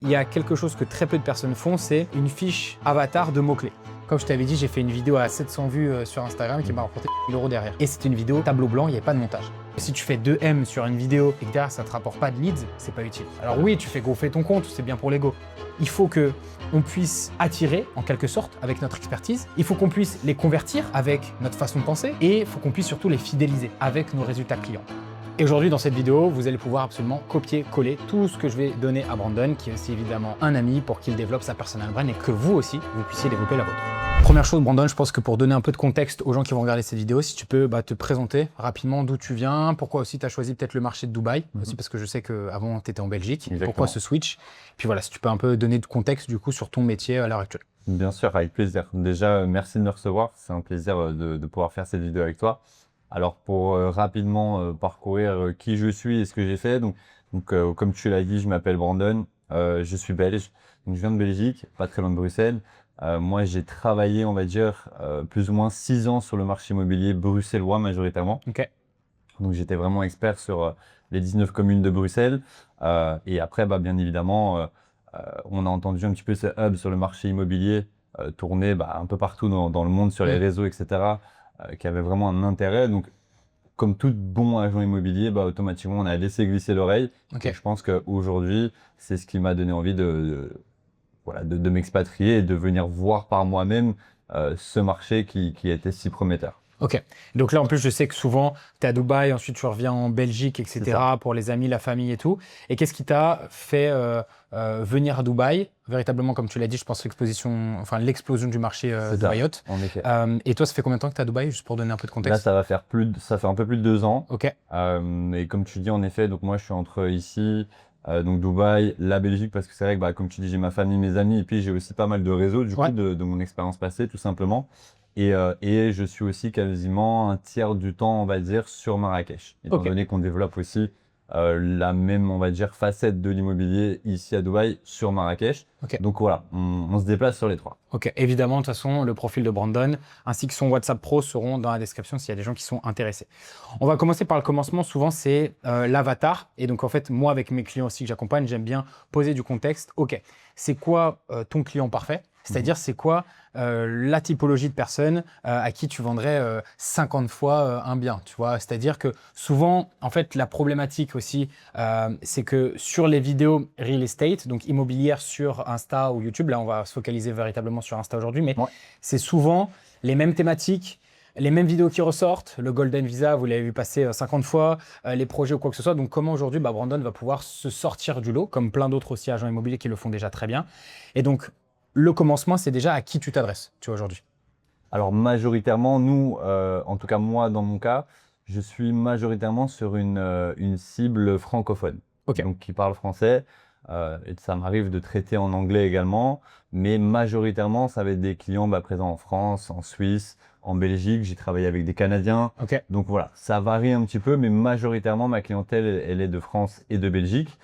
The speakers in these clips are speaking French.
il y a quelque chose que très peu de personnes font, c'est une fiche avatar de mots-clés. Comme je t'avais dit, j'ai fait une vidéo à 700 vues sur Instagram qui m'a rapporté 1000 € derrière. Et c'est une vidéo tableau blanc, il n'y a pas de montage. Si tu fais 2M sur une vidéo et que derrière ça ne te rapporte pas de leads, c'est pas utile. Alors oui, tu fais gonfler ton compte, c'est bien pour l'ego. Il faut que on puisse attirer, en quelque sorte, avec notre expertise. Il faut qu'on puisse les convertir avec notre façon de penser. Et il faut qu'on puisse surtout les fidéliser avec nos résultats clients. Et aujourd'hui, dans cette vidéo, vous allez pouvoir absolument copier-coller tout ce que je vais donner à Brandon, qui est aussi évidemment un ami pour qu'il développe sa personal brand et que vous aussi, vous puissiez développer la vôtre. Première chose, Brandon, je pense que pour donner un peu de contexte aux gens qui vont regarder cette vidéo, si tu peux te présenter rapidement d'où tu viens, pourquoi aussi tu as choisi peut-être le marché de Dubaï, aussi parce que je sais qu'avant tu étais en Belgique, Exactement. Pourquoi ce switch? Puis voilà, si tu peux un peu donner de contexte du coup sur ton métier à l'heure actuelle. Bien sûr, avec plaisir. Déjà, merci de me recevoir. C'est un plaisir de pouvoir faire cette vidéo avec toi. Alors, pour rapidement parcourir qui je suis et ce que j'ai fait, donc comme tu l'as dit, je m'appelle Brandon, je suis belge, donc je viens de Belgique, pas très loin de Bruxelles. Moi, j'ai travaillé, on va dire, plus ou moins 6 ans sur le marché immobilier bruxellois majoritairement. Ok. Donc, j'étais vraiment expert sur les 19 communes de Bruxelles. Et après, bien évidemment, on a entendu un petit peu ce hub sur le marché immobilier tourner un peu partout dans le monde, sur les réseaux, etc., qui avait vraiment un intérêt. Donc, comme tout bon agent immobilier, automatiquement, on a laissé glisser l'oreille. Okay. Et je pense qu'aujourd'hui, c'est ce qui m'a donné envie de m'expatrier et de venir voir par moi-même ce marché qui était si prometteur. Ok. Donc là, en plus, je sais que souvent, tu es à Dubaï, ensuite tu reviens en Belgique, etc. pour les amis, la famille et tout. Et qu'est-ce qui t'a fait venir à Dubaï? Véritablement, comme tu l'as dit, je pense l'explosion du marché dubaïote. En effet. Et toi, ça fait combien de temps que tu es à Dubaï, juste pour donner un peu de contexte? Là, ça fait un peu plus de 2 ans. Ok. Et comme tu dis, en effet, donc moi, je suis entre ici, donc Dubaï, la Belgique, parce que c'est vrai que, comme tu dis, j'ai ma famille, mes amis, et puis j'ai aussi pas mal de réseaux, du coup, de mon expérience passée, tout simplement. Et je suis aussi quasiment un tiers du temps, on va dire, sur Marrakech. Étant donné qu'on développe aussi la même, on va dire, facette de l'immobilier ici à Dubaï sur Marrakech. Donc voilà, on se déplace sur les trois. Ok, évidemment, de toute façon, le profil de Brandon ainsi que son WhatsApp Pro seront dans la description s'il y a des gens qui sont intéressés. On va commencer par le commencement. Souvent, c'est l'avatar. Et donc, en fait, moi, avec mes clients aussi que j'accompagne, j'aime bien poser du contexte. Ok, c'est quoi ton client parfait? C'est-à-dire, c'est quoi la typologie de personne à qui tu vendrais 50 fois un bien, tu vois? C'est-à-dire que souvent, en fait, la problématique aussi, c'est que sur les vidéos real estate, donc immobilières sur Insta ou YouTube, là, on va se focaliser véritablement sur Insta aujourd'hui, mais c'est souvent les mêmes thématiques, les mêmes vidéos qui ressortent, le Golden Visa, vous l'avez vu passer 50 fois, les projets ou quoi que ce soit. Donc, comment aujourd'hui, Brandon va pouvoir se sortir du lot, comme plein d'autres aussi agents immobiliers qui le font déjà très bien. Et donc, le commencement, c'est déjà à qui tu t'adresses, tu vois, aujourd'hui? Alors, majoritairement, nous, en tout cas moi, dans mon cas, je suis majoritairement sur une cible francophone, donc qui parle français. Et ça m'arrive de traiter en anglais également, mais majoritairement, ça va être des clients présents en France, en Suisse, en Belgique. J'ai travaillé avec des Canadiens. Donc voilà, ça varie un petit peu, mais majoritairement, ma clientèle, elle est de France et de Belgique.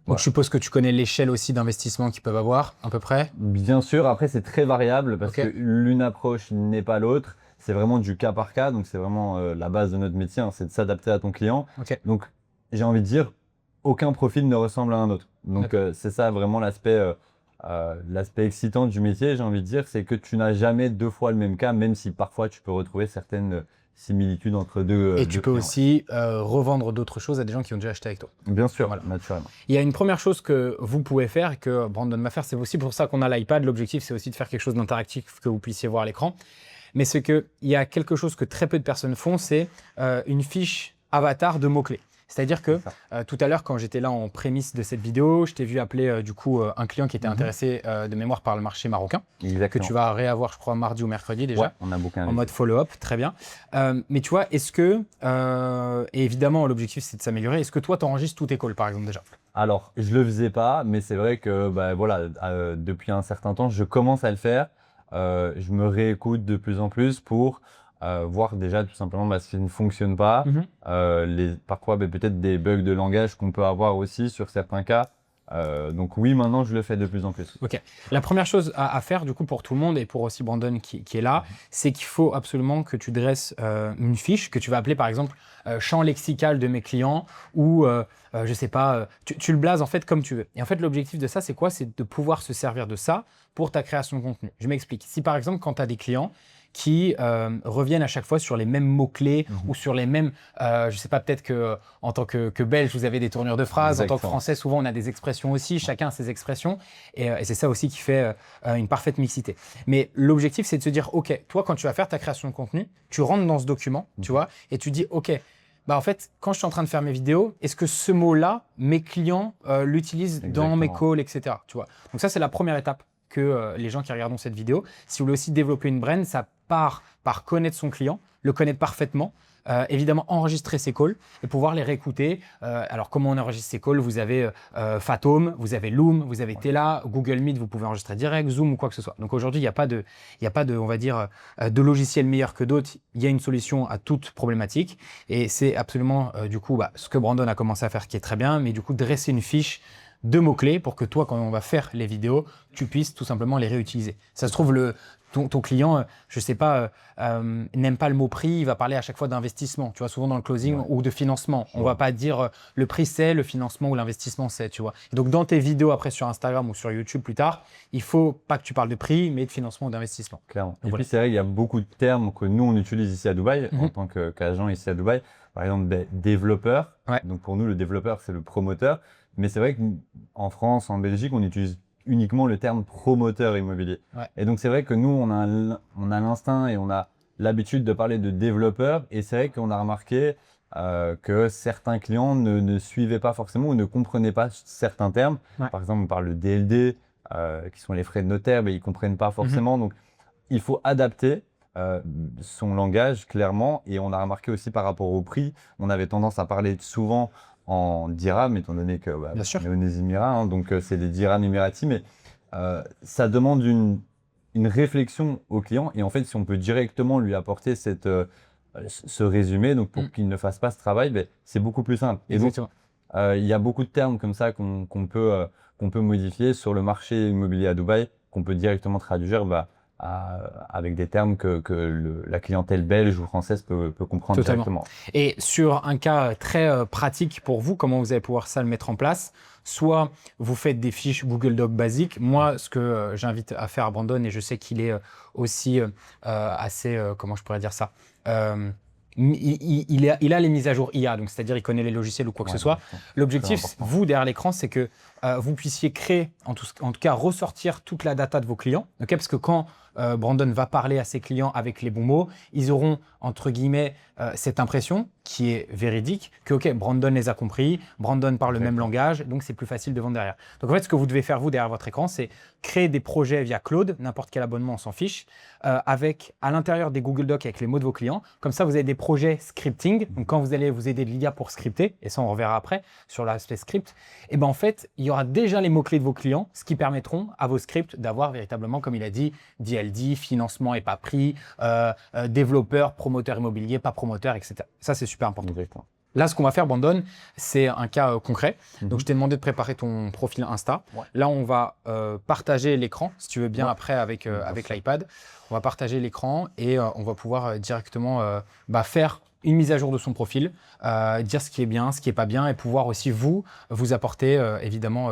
Donc, je suppose que tu connais l'échelle aussi d'investissement qu'ils peuvent avoir, à peu près? Bien sûr, après, c'est très variable parce que l'une approche n'est pas l'autre. C'est vraiment du cas par cas. Donc, c'est vraiment la base de notre métier, c'est de s'adapter à ton client. Donc, j'ai envie de dire, aucun profil ne ressemble à un autre. Donc, c'est ça vraiment l'aspect excitant du métier, j'ai envie de dire, c'est que tu n'as jamais 2 fois le même cas, même si parfois tu peux retrouver certaines similitudes entre deux. Et tu peux aussi revendre d'autres choses à des gens qui ont déjà acheté avec toi. Bien sûr, naturellement. Il y a une première chose que vous pouvez faire et que Brandon va faire, c'est aussi pour ça qu'on a l'iPad. L'objectif, c'est aussi de faire quelque chose d'interactif que vous puissiez voir à l'écran. Mais c'est qu'il y a quelque chose que très peu de personnes font, c'est une fiche avatar de mots-clés. C'est-à-dire que tout à l'heure, quand j'étais là en prémisse de cette vidéo, je t'ai vu appeler du coup un client qui était intéressé de mémoire par le marché marocain, que tu vas réavoir, je crois, mardi ou mercredi déjà, on a booké en mode follow-up, très bien. Mais tu vois, est-ce que, et évidemment l'objectif c'est de s'améliorer, est-ce que toi tu enregistres tous tes calls par exemple déjà? Alors, je le faisais pas, mais c'est vrai que depuis un certain temps, je commence à le faire. Je me réécoute de plus en plus pour voir déjà tout simplement ce qui ne fonctionne pas, parfois peut-être des bugs de langage qu'on peut avoir aussi sur certains cas, Donc oui, maintenant, je le fais de plus en plus. Ok. La première chose à faire, du coup, pour tout le monde et pour aussi Brandon qui est là, c'est qu'il faut absolument que tu dresses une fiche que tu vas appeler, par exemple, champ lexical de mes clients ou, je sais pas, tu le blases en fait comme tu veux. Et en fait, l'objectif de ça, c'est quoi? C'est de pouvoir se servir de ça pour ta création de contenu. Je m'explique. Si par exemple, quand tu as des clients qui reviennent à chaque fois sur les mêmes mots-clés ou sur les mêmes... je sais pas, peut-être qu'en tant que Belge, vous avez des tournures de phrases. Exactement. En tant que Français, souvent, on a des expressions aussi. Chacun a ses expressions. Et c'est ça aussi qui fait une parfaite mixité. Mais l'objectif, c'est de se dire, OK, toi, quand tu vas faire ta création de contenu, tu rentres dans ce document, tu vois, et tu dis, OK, bah en fait, quand je suis en train de faire mes vidéos, est-ce que ce mot-là, mes clients l'utilisent dans mes calls, etc. Tu vois. Donc ça, c'est la première étape que les gens qui regardent cette vidéo. Si vous voulez aussi développer une brand, ça part par connaître son client, le connaître parfaitement, évidemment enregistrer ses calls et pouvoir les réécouter. Alors comment on enregistre ses calls? Vous avez Fathom, vous avez Loom, vous avez Tela, Google Meet, vous pouvez enregistrer direct, Zoom ou quoi que ce soit. Donc aujourd'hui, il n'y a pas de, on va dire, de logiciel meilleur que d'autres. Il y a une solution à toute problématique et c'est absolument du coup ce que Brandon a commencé à faire qui est très bien, mais du coup dresser une fiche de mots-clés pour que toi, quand on va faire les vidéos, tu puisses tout simplement les réutiliser. Ça se trouve, ton client, je sais pas, n'aime pas le mot prix, il va parler à chaque fois d'investissement, tu vois, souvent dans le closing ou de financement. On va pas dire le prix c'est, le financement ou l'investissement c'est, tu vois. Et donc dans tes vidéos après sur Instagram ou sur YouTube plus tard, il faut pas que tu parles de prix, mais de financement ou d'investissement. Clairement. Et puis c'est vrai, il y a beaucoup de termes que nous on utilise ici à Dubaï, en tant qu'agent ici à Dubaï. Par exemple, développeur. Donc pour nous, le développeur, c'est le promoteur. Mais c'est vrai qu'en France, en Belgique, on utilise uniquement le terme promoteur immobilier. Et donc, c'est vrai que nous, on a l'instinct et on a l'habitude de parler de développeur. Et c'est vrai qu'on a remarqué que certains clients ne suivaient pas forcément ou ne comprenaient pas certains termes. Par exemple, on parle de DLD, qui sont les frais de notaire, mais ils ne comprennent pas forcément. Donc, il faut adapter son langage, clairement. Et on a remarqué aussi par rapport au prix, on avait tendance à parler souvent en dirham, étant donné que on est aux Émirats, donc c'est des dirhams émiratis, mais ça demande une réflexion au client. Et en fait, si on peut directement lui apporter ce résumé, donc pour qu'il ne fasse pas ce travail, c'est beaucoup plus simple. Et donc, il y a beaucoup de termes comme ça qu'on peut modifier sur le marché immobilier à Dubaï, qu'on peut directement traduire avec des termes que la clientèle belge ou française peut comprendre directement. Et sur un cas très pratique pour vous, comment vous allez pouvoir ça le mettre en place? Soit vous faites des fiches Google Doc basiques. Moi, ce que j'invite à faire à Brandon, et je sais qu'il est aussi assez, comment je pourrais dire ça, il a les mises à jour IA, donc c'est-à-dire il connaît les logiciels ou quoi que ce soit. L'objectif, vous, derrière l'écran, c'est que vous puissiez créer, en tout cas ressortir toute la data de vos clients. Okay, parce que quand Brandon va parler à ses clients avec les bons mots, ils auront, entre guillemets, cette impression qui est véridique que, OK, Brandon les a compris, Brandon parle le même langage, donc c'est plus facile de vendre derrière. Donc en fait, ce que vous devez faire, vous, derrière votre écran, c'est créer des projets via Claude, n'importe quel abonnement, on s'en fiche, avec à l'intérieur des Google Docs avec les mots de vos clients. Comme ça, vous avez des projets scripting. Donc quand vous allez vous aider de l'IA pour scripter, et ça on reverra après sur l'aspect script, et ben en fait, il y aura déjà les mots-clés de vos clients, ce qui permettront à vos scripts d'avoir véritablement, comme il a dit, DLD, financement et pas prix, développeur, promoteur immobilier, pas promoteur, etc. Ça, c'est super important. Là, ce qu'on va faire, Brandon, c'est un cas concret. Donc, je t'ai demandé de préparer ton profil Insta. Là, on va partager l'écran, si tu veux bien, après avec l'iPad. On va partager l'écran et on va pouvoir directement faire une mise à jour de son profil, dire ce qui est bien, ce qui n'est pas bien et pouvoir aussi vous apporter évidemment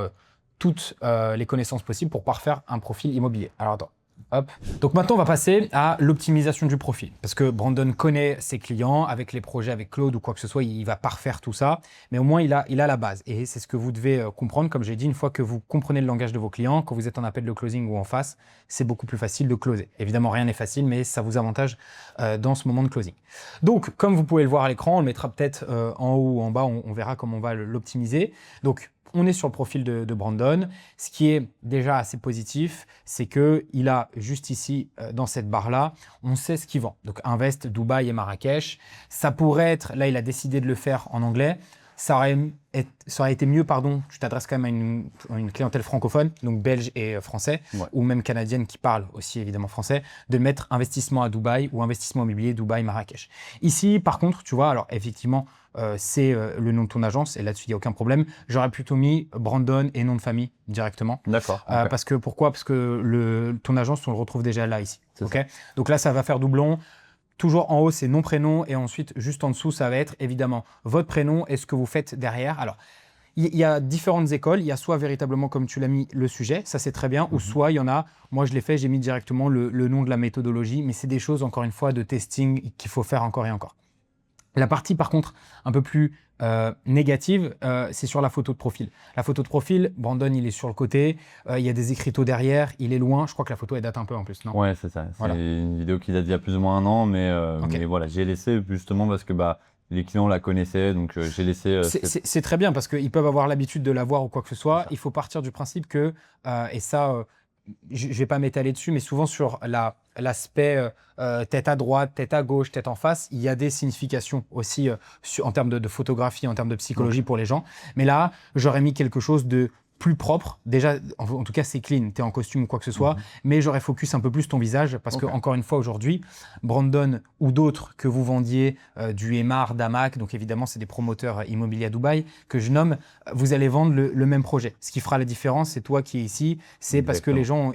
toutes les connaissances possibles pour pouvoir faire un profil immobilier. Alors, attends. Hop. Donc maintenant, on va passer à l'optimisation du profil. Parce que Brandon connaît ses clients, avec les projets avec Claude ou quoi que ce soit, il va parfaire tout ça. Mais au moins, il a la base. Et c'est ce que vous devez comprendre. Comme j'ai dit, une fois que vous comprenez le langage de vos clients, quand vous êtes en appel de closing ou en face, c'est beaucoup plus facile de closer. Évidemment, rien n'est facile, mais ça vous avantage dans ce moment de closing. Donc, comme vous pouvez le voir à l'écran, on le mettra peut-être en haut ou en bas. On verra comment on va l'optimiser. Donc, on est sur le profil de Brandon. Ce qui est déjà assez positif, c'est qu'il a juste ici, dans cette barre-là, on sait ce qu'il vend. Donc, Invest, Dubaï et Marrakech. Ça pourrait être, là, il a décidé de le faire en anglais. Ça aurait été mieux, tu t'adresses quand même à une clientèle francophone, donc belge et français, ou même canadienne qui parle aussi évidemment français, de mettre investissement à Dubaï ou investissement immobilier Dubaï, Marrakech. Ici, par contre, tu vois, alors effectivement, c'est le nom de ton agence, et là-dessus, il n'y a aucun problème. J'aurais plutôt mis Brandon et nom de famille directement. D'accord. Okay. Parce que, pourquoi? Parce que ton agence, on le retrouve déjà là, ici. Okay, donc là, ça va faire doublon. Toujours en haut, c'est nom, prénom, et ensuite, juste en dessous, ça va être évidemment votre prénom et ce que vous faites derrière. Alors, il y a différentes écoles. Il y a soit véritablement, comme tu l'as mis, le sujet, ça c'est très bien, ou soit il y en a, moi je l'ai fait, j'ai mis directement le nom de la méthodologie, mais c'est des choses, encore une fois, de testing qu'il faut faire encore et encore. La partie, par contre, un peu plus négative, c'est sur la photo de profil. La photo de profil, Brandon, il est sur le côté, il y a des écriteaux derrière, il est loin. Je crois que la photo, elle date un peu en plus, non? Ouais, c'est ça. C'est une vidéo qui date d'il y a plus ou moins un an, mais voilà, j'ai laissé justement parce que les clients la connaissaient, donc j'ai laissé… C'est très bien parce qu'ils peuvent avoir l'habitude de la voir ou quoi que ce soit. Il faut partir du principe que, et ça, je ne vais pas m'étaler dessus, mais souvent sur l'aspect tête à droite, tête à gauche, tête en face, il y a des significations aussi en termes de photographie, en termes de psychologie pour les gens. Mais là, j'aurais mis quelque chose de plus propre. Déjà, en tout cas, c'est clean. Tu es en costume ou quoi que ce soit, mais j'aurais focus un peu plus ton visage parce que, encore une fois, aujourd'hui, Brandon ou d'autres que vous vendiez du Emar, d'Amac, donc évidemment, c'est des promoteurs immobiliers à Dubaï que je nomme, vous allez vendre le même projet. Ce qui fera la différence, c'est toi qui es ici, c'est parce que les gens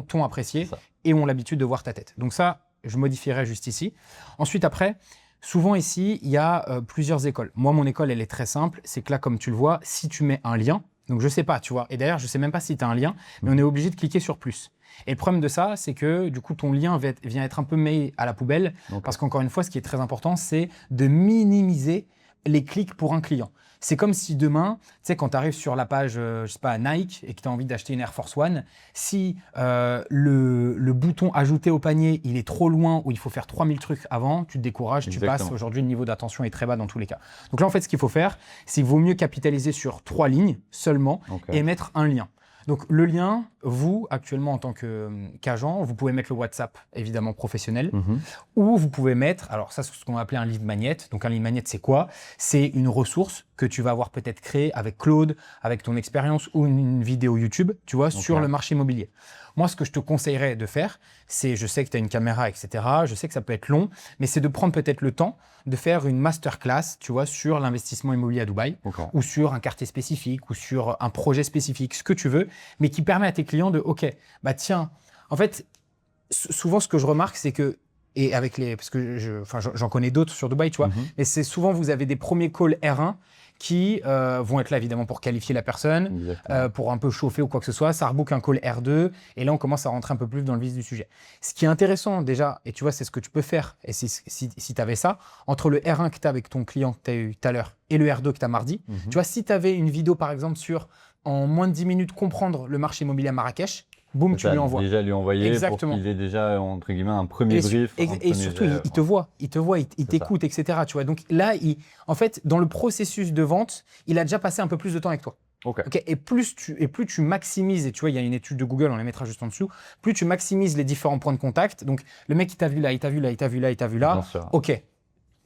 t'ont apprécié et ont l'habitude de voir ta tête. Donc ça, je modifierai juste ici. Ensuite, après, souvent ici, il y a plusieurs écoles. Moi, mon école, elle est très simple. C'est que là, comme tu le vois, si tu mets un lien, donc je sais pas, tu vois. Et d'ailleurs, je sais même pas si tu as un lien, mais on est obligé de cliquer sur plus. Et le problème de ça, c'est que du coup, ton lien vient être un peu mis à la poubelle. Parce qu'encore une fois, ce qui est très important, c'est de minimiser les clics pour un client. C'est comme si demain, tu sais, quand tu arrives sur la page, je sais pas, Nike et que tu as envie d'acheter une Air Force One, si le bouton ajouter au panier, il est trop loin ou il faut faire 3000 trucs avant, tu te décourages, tu passes. Aujourd'hui, le niveau d'attention est très bas dans tous les cas. Donc là, en fait, ce qu'il faut faire, c'est qu'il vaut mieux capitaliser sur 3 lignes seulement et mettre un lien. Donc le lien, vous, actuellement en tant qu'agent, vous pouvez mettre le WhatsApp, évidemment professionnel, ou vous pouvez mettre, alors ça c'est ce qu'on va appeler un lead magnet. Donc un lead magnet, c'est quoi? C'est une ressource que tu vas avoir peut-être créée avec Claude, avec ton expérience ou une vidéo YouTube, tu vois, sur le marché immobilier. Moi, ce que je te conseillerais de faire, c'est, je sais que tu as une caméra, etc., je sais que ça peut être long, mais c'est de prendre peut-être le temps de faire une masterclass, tu vois, sur l'investissement immobilier à Dubaï, ou sur un quartier spécifique, ou sur un projet spécifique, ce que tu veux, mais qui permet à tes clients de, OK, bah tiens, en fait, souvent ce que je remarque, c'est que, et avec parce que j'en connais d'autres sur Dubaï, tu vois, mais c'est souvent, vous avez des premiers calls R1 qui vont être là évidemment pour qualifier la personne, pour un peu chauffer ou quoi que ce soit. Ça rebook un call R2 et là on commence à rentrer un peu plus dans le vif du sujet. Ce qui est intéressant déjà, et tu vois c'est ce que tu peux faire, et si tu avais ça, entre le R1 que tu as avec ton client que tu as eu tout à l'heure et le R2 que tu as mardi, tu vois si tu avais une vidéo par exemple sur en moins de 10 minutes comprendre le marché immobilier à Marrakech, boum, tu lui envoies. Déjà lui envoyer pour qu'il ait déjà, entre guillemets, un premier brief. Et surtout, il te voit, il t'écoute, etc. Tu vois. Donc là, en fait, dans le processus de vente, il a déjà passé un peu plus de temps avec toi. Et plus tu maximises, et tu vois, il y a une étude de Google, on les mettra juste en dessous, plus tu maximises les différents points de contact. Donc le mec, il t'a vu là, il t'a vu là, il t'a vu là, il t'a vu là. OK.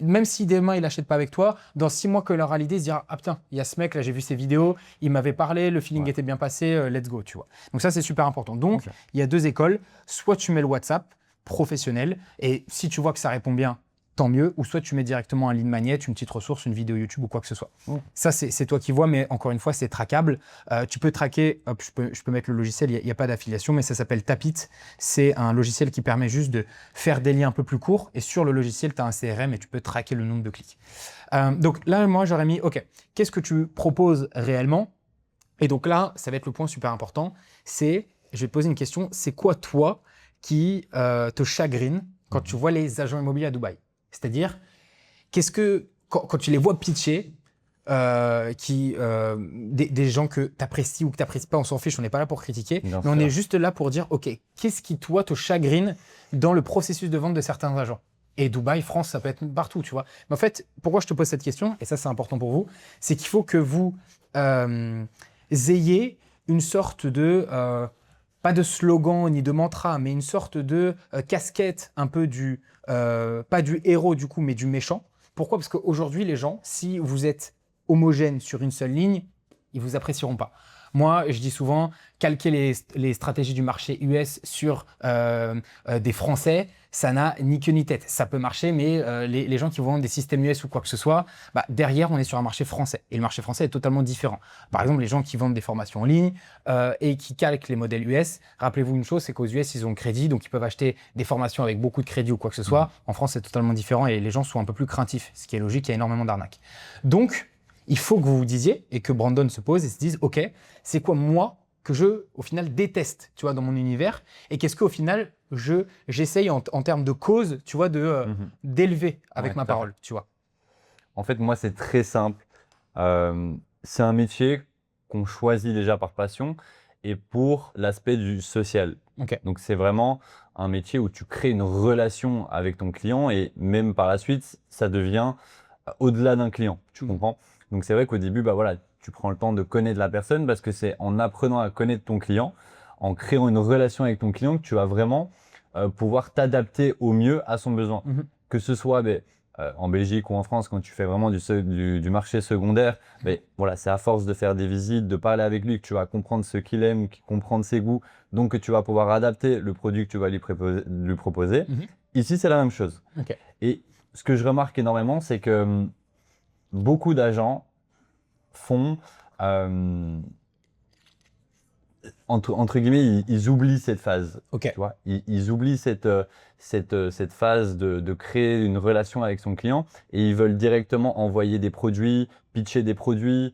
Même si demain il n'achète pas avec toi, dans 6 mois qu'il aura l'idée, il se dira ah putain, il y a ce mec là, j'ai vu ses vidéos, il m'avait parlé, le feeling était bien passé, let's go, tu vois. Donc ça c'est super important. Donc il y a 2 écoles, soit tu mets le WhatsApp professionnel et si tu vois que ça répond bien, tant mieux, ou soit tu mets directement un lead magnet, une petite ressource, une vidéo YouTube ou quoi que ce soit. Ça c'est toi qui vois, mais encore une fois c'est traquable. Tu peux traquer, hop, je peux mettre le logiciel, il n'y a pas d'affiliation, mais ça s'appelle Tapit. C'est un logiciel qui permet juste de faire des liens un peu plus courts et sur le logiciel tu as un CRM et tu peux traquer le nombre de clics. Donc là moi j'aurais mis, ok, qu'est-ce que tu proposes réellement? Et donc là ça va être le point super important, c'est, je vais te poser une question, c'est quoi toi qui te chagrine quand tu vois les agents immobiliers à Dubaï? C'est-à-dire, qu'est-ce que, quand tu les vois pitcher, des gens que tu apprécies ou que tu n'apprécies pas, on s'en fiche, on n'est pas là pour critiquer, mais on est juste là pour dire, OK, qu'est-ce qui, toi, te chagrine dans le processus de vente de certains agents? Et Dubaï, France, ça peut être partout, tu vois. Mais en fait, pourquoi je te pose cette question, et ça, c'est important pour vous, c'est qu'il faut que vous ayez une sorte de... pas de slogan ni de mantra, mais une sorte de casquette un peu du, pas du héros du coup, mais du méchant. Pourquoi? Parce qu'aujourd'hui, les gens, si vous êtes homogène sur une seule ligne, ils ne vous apprécieront pas. Moi, je dis souvent, calquer les stratégies du marché US sur des Français, ça n'a ni queue ni tête. Ça peut marcher, mais les gens qui vendent des systèmes US ou quoi que ce soit, derrière, on est sur un marché français. Et le marché français est totalement différent. Par exemple, les gens qui vendent des formations en ligne et qui calquent les modèles US, rappelez-vous une chose, c'est qu'aux US, ils ont le crédit, donc ils peuvent acheter des formations avec beaucoup de crédit ou quoi que ce soit. En France, c'est totalement différent et les gens sont un peu plus craintifs, ce qui est logique, il y a énormément d'arnaques. Donc, il faut que vous vous disiez et que Brandon se pose et se dise, OK, c'est quoi moi que je, au final, déteste, tu vois, dans mon univers, et qu'est-ce qu'au final, j'essaye en termes de cause, tu vois, d'élever avec ma parole, tu vois. En fait, moi, c'est très simple. C'est un métier qu'on choisit déjà par passion et pour l'aspect du social. Okay. Donc, c'est vraiment un métier où tu crées une relation avec ton client et même par la suite, ça devient au-delà d'un client, tu comprends? Donc, c'est vrai qu'au début, voilà, tu prends le temps de connaître la personne parce que c'est en apprenant à connaître ton client, en créant une relation avec ton client que tu vas vraiment pouvoir t'adapter au mieux à son besoin. Que ce soit en Belgique ou en France, quand tu fais vraiment du marché secondaire, voilà, c'est à force de faire des visites, de parler avec lui que tu vas comprendre ce qu'il aime, comprendre ses goûts, donc que tu vas pouvoir adapter le produit que tu vas lui proposer. Ici, c'est la même chose. Okay. Et ce que je remarque énormément, c'est que beaucoup d'agents font, entre guillemets, ils oublient cette phase. Okay. Tu vois, ils oublient cette phase de créer une relation avec son client et ils veulent directement envoyer des produits, pitcher des produits,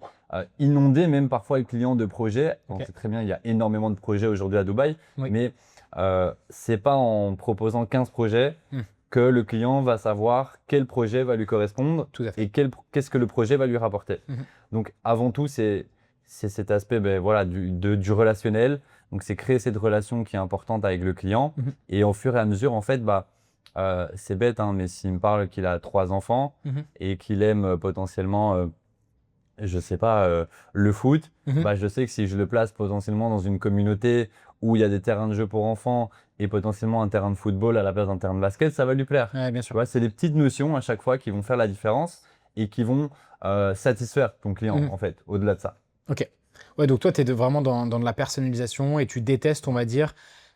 inonder même parfois le client de projets. Okay. C'est très bien, il y a énormément de projets aujourd'hui à Dubaï, mais c'est pas en proposant 15 projets que le client va savoir quel projet va lui correspondre et qu'est-ce que le projet va lui rapporter. Donc, avant tout, c'est cet aspect voilà, du relationnel. Donc, c'est créer cette relation qui est importante avec le client. Et au fur et à mesure, en fait, c'est bête, hein, mais s'il me parle qu'il a 3 enfants et qu'il aime potentiellement, je sais pas, le foot, je sais que si je le place potentiellement dans une communauté où il y a des terrains de jeu pour enfants et potentiellement un terrain de football à la place d'un terrain de basket, ça va lui plaire. Ouais, bien sûr. Tu vois, c'est des petites notions à chaque fois qui vont faire la différence et qui vont satisfaire ton client, en fait, au-delà de ça. Ok. Ouais, donc toi, tu es vraiment dans de la personnalisation et tu détestes, on va dire,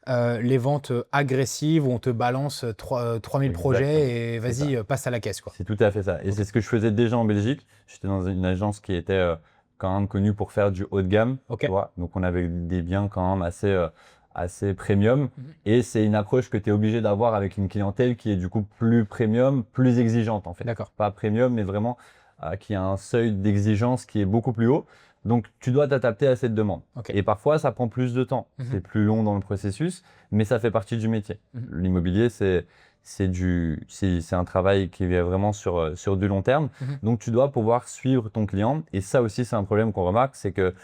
les ventes agressives où on te balance 3000 projets et vas-y, passe à la caisse, quoi. C'est tout à fait ça. Et c'est ce que je faisais déjà en Belgique. J'étais dans une agence qui était quand même connue pour faire du haut de gamme. Tu vois, donc, on avait des biens quand même assez premium. Et c'est une approche que tu es obligé d'avoir avec une clientèle qui est du coup plus premium, plus exigeante en fait. D'accord. Pas premium, mais vraiment qui a un seuil d'exigence qui est beaucoup plus haut. Donc, tu dois t'adapter à cette demande. Et parfois, ça prend plus de temps. C'est plus long dans le processus, mais ça fait partie du métier. L'immobilier, c'est un travail qui est vraiment sur du long terme. Donc, tu dois pouvoir suivre ton client. Et ça aussi, c'est un problème qu'on remarque, c'est que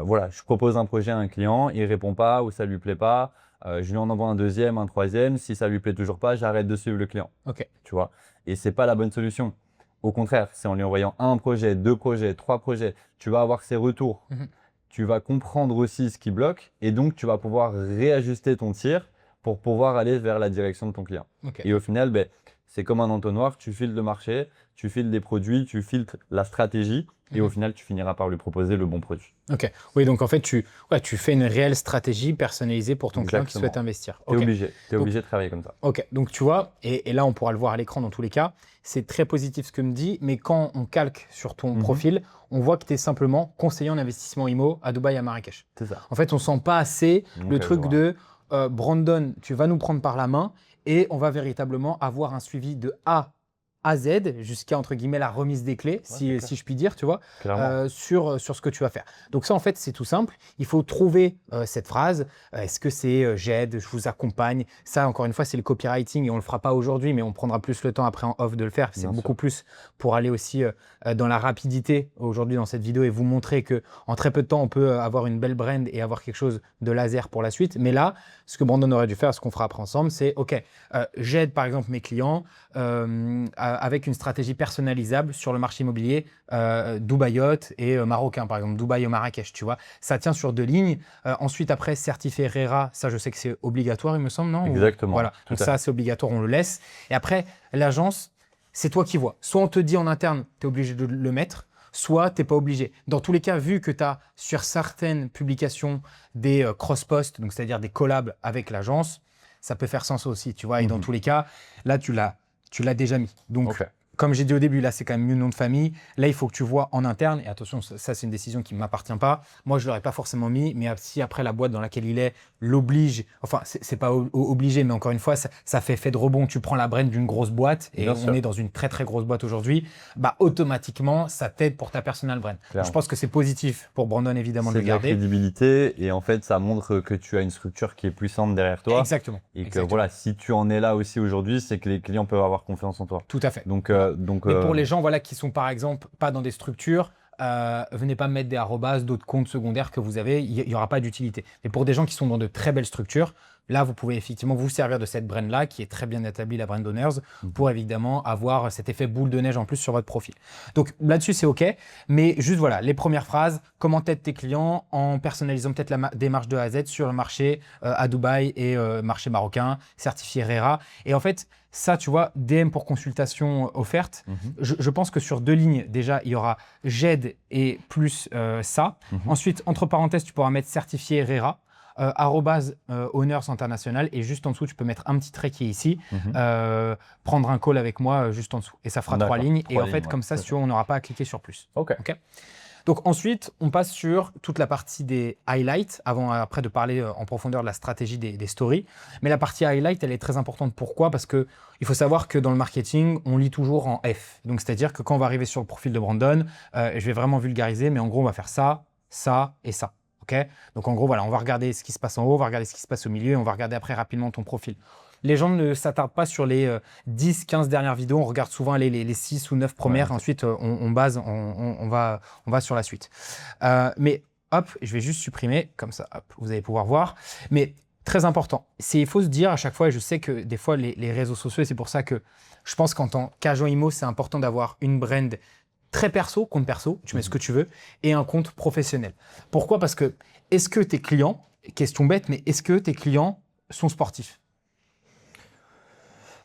voilà, je propose un projet à un client, il répond pas ou ça lui plaît pas. Je lui en envoie un deuxième, un troisième. Si ça lui plaît toujours pas, j'arrête de suivre le client. Tu vois. Et c'est pas la bonne solution. Au contraire, c'est en lui envoyant un projet, 2 projets, 3 projets, tu vas avoir ses retours. Tu vas comprendre aussi ce qui bloque et donc tu vas pouvoir réajuster ton tir pour pouvoir aller vers la direction de ton client. Et au final, c'est comme un entonnoir, tu filtres le marché, tu filtres des produits, tu filtres la stratégie et au final, tu finiras par lui proposer le bon produit. Ok. Oui, donc en fait, tu fais une réelle stratégie personnalisée pour ton client qui souhaite investir. Tu es obligé de travailler comme ça. Ok, donc tu vois, et là, on pourra le voir à l'écran dans tous les cas, c'est très positif ce que me dit, mais quand on calque sur ton profil, on voit que tu es simplement conseiller en investissement IMO à Dubaï et à Marrakech. C'est ça. En fait, on sent pas assez le truc de Brandon, tu vas nous prendre par la main et on va véritablement avoir un suivi de A à Z jusqu'à entre guillemets la remise des clés, si je puis dire, tu vois, sur ce que tu vas faire. Donc ça, en fait, c'est tout simple. Il faut trouver cette phrase. Est-ce que c'est j'aide, je vous accompagne? Ça, encore une fois, c'est le copywriting et on le fera pas aujourd'hui, mais on prendra plus le temps après en off de le faire. C'est beaucoup plus pour aller aussi dans la rapidité aujourd'hui dans cette vidéo et vous montrer que en très peu de temps, on peut avoir une belle brand et avoir quelque chose de laser pour la suite. Mais là, ce que Brandon aurait dû faire, ce qu'on fera après ensemble, c'est OK, j'aide par exemple mes clients avec une stratégie personnalisable sur le marché immobilier dubaïote et marocain, par exemple, Dubaï ou Marrakech, tu vois. Ça tient sur 2 lignes. Ensuite, après, certifié RERA, ça, je sais que c'est obligatoire, il me semble, non? Exactement. Voilà. Donc ça, c'est obligatoire, on le laisse. Et après, l'agence, c'est toi qui vois. Soit on te dit en interne, tu es obligé de le mettre, soit tu n'es pas obligé. Dans tous les cas, vu que tu as sur certaines publications des cross-posts, donc c'est-à-dire des collabs avec l'agence, ça peut faire sens aussi, tu vois. Et dans tous les cas, là, tu l'as déjà mis. Donc, comme j'ai dit au début, là, c'est quand même mieux nom de famille. Là, il faut que tu vois en interne. Et attention, ça, c'est une décision qui ne m'appartient pas. Moi, je ne l'aurais pas forcément mis. Mais si après, la boîte dans laquelle il est l'oblige, enfin, c'est pas obligé, mais encore une fois, ça fait effet de rebond. Tu prends la brand d'une grosse boîte et on est dans une très, très grosse boîte aujourd'hui. Bah, automatiquement, ça t'aide pour ta personal brand. Donc, je pense que c'est positif pour Brandon, évidemment, de le garder. C'est de la crédibilité. Et en fait, ça montre que tu as une structure qui est puissante derrière toi. Exactement. Et que voilà, si tu en es là aussi aujourd'hui, c'est que les clients peuvent avoir confiance en toi. Tout à fait. Mais pour les gens voilà, qui sont par exemple pas dans des structures, venez pas mettre des arrobas, d'autres comptes secondaires que vous avez, il n'y aura pas d'utilité. Mais pour des gens qui sont dans de très belles structures, là, vous pouvez effectivement vous servir de cette brand-là, qui est très bien établie, la brand owners, pour évidemment avoir cet effet boule de neige en plus sur votre profil. Donc là-dessus, c'est OK. Mais juste voilà, les premières phrases, comment t'aider tes clients en personnalisant peut-être la démarche de A à Z sur le marché à Dubaï et marché marocain, certifié RERA. Et en fait, ça, tu vois, DM pour consultation offerte. Je pense que sur 2 lignes, déjà, il y aura j'aide et plus ça. Ensuite, entre parenthèses, tu pourras mettre certifié RERA. Owners International et juste en dessous tu peux mettre un petit trait qui est ici, prendre un call avec moi juste en dessous et ça fera 3 lignes et en fait comme ça si tu vois, on n'aura pas à cliquer sur plus. Ok. Donc ensuite on passe sur toute la partie des highlights après de parler en profondeur de la stratégie des stories, mais la partie highlight elle est très importante. Pourquoi? Parce que il faut savoir que dans le marketing on lit toujours en F, donc c'est à dire que quand on va arriver sur le profil de Brandon, je vais vraiment vulgariser mais en gros on va faire ça, ça et ça. Okay, donc en gros, voilà, on va regarder ce qui se passe en haut, on va regarder ce qui se passe au milieu et on va regarder après rapidement ton profil. Les gens ne s'attardent pas sur les 10-15 dernières vidéos, on regarde souvent les 6 ou 9 premières, ensuite on va sur la suite. Mais hop, je vais juste supprimer, comme ça, hop, vous allez pouvoir voir. Mais très important, il faut se dire à chaque fois, et je sais que des fois les réseaux sociaux, et c'est pour ça que je pense qu'en tant qu'agent IMO, c'est important d'avoir une brand très perso, compte perso, tu mets ce que tu veux, et un compte professionnel. Pourquoi? Parce que, est-ce que tes clients, question bête, mais est-ce que tes clients sont sportifs?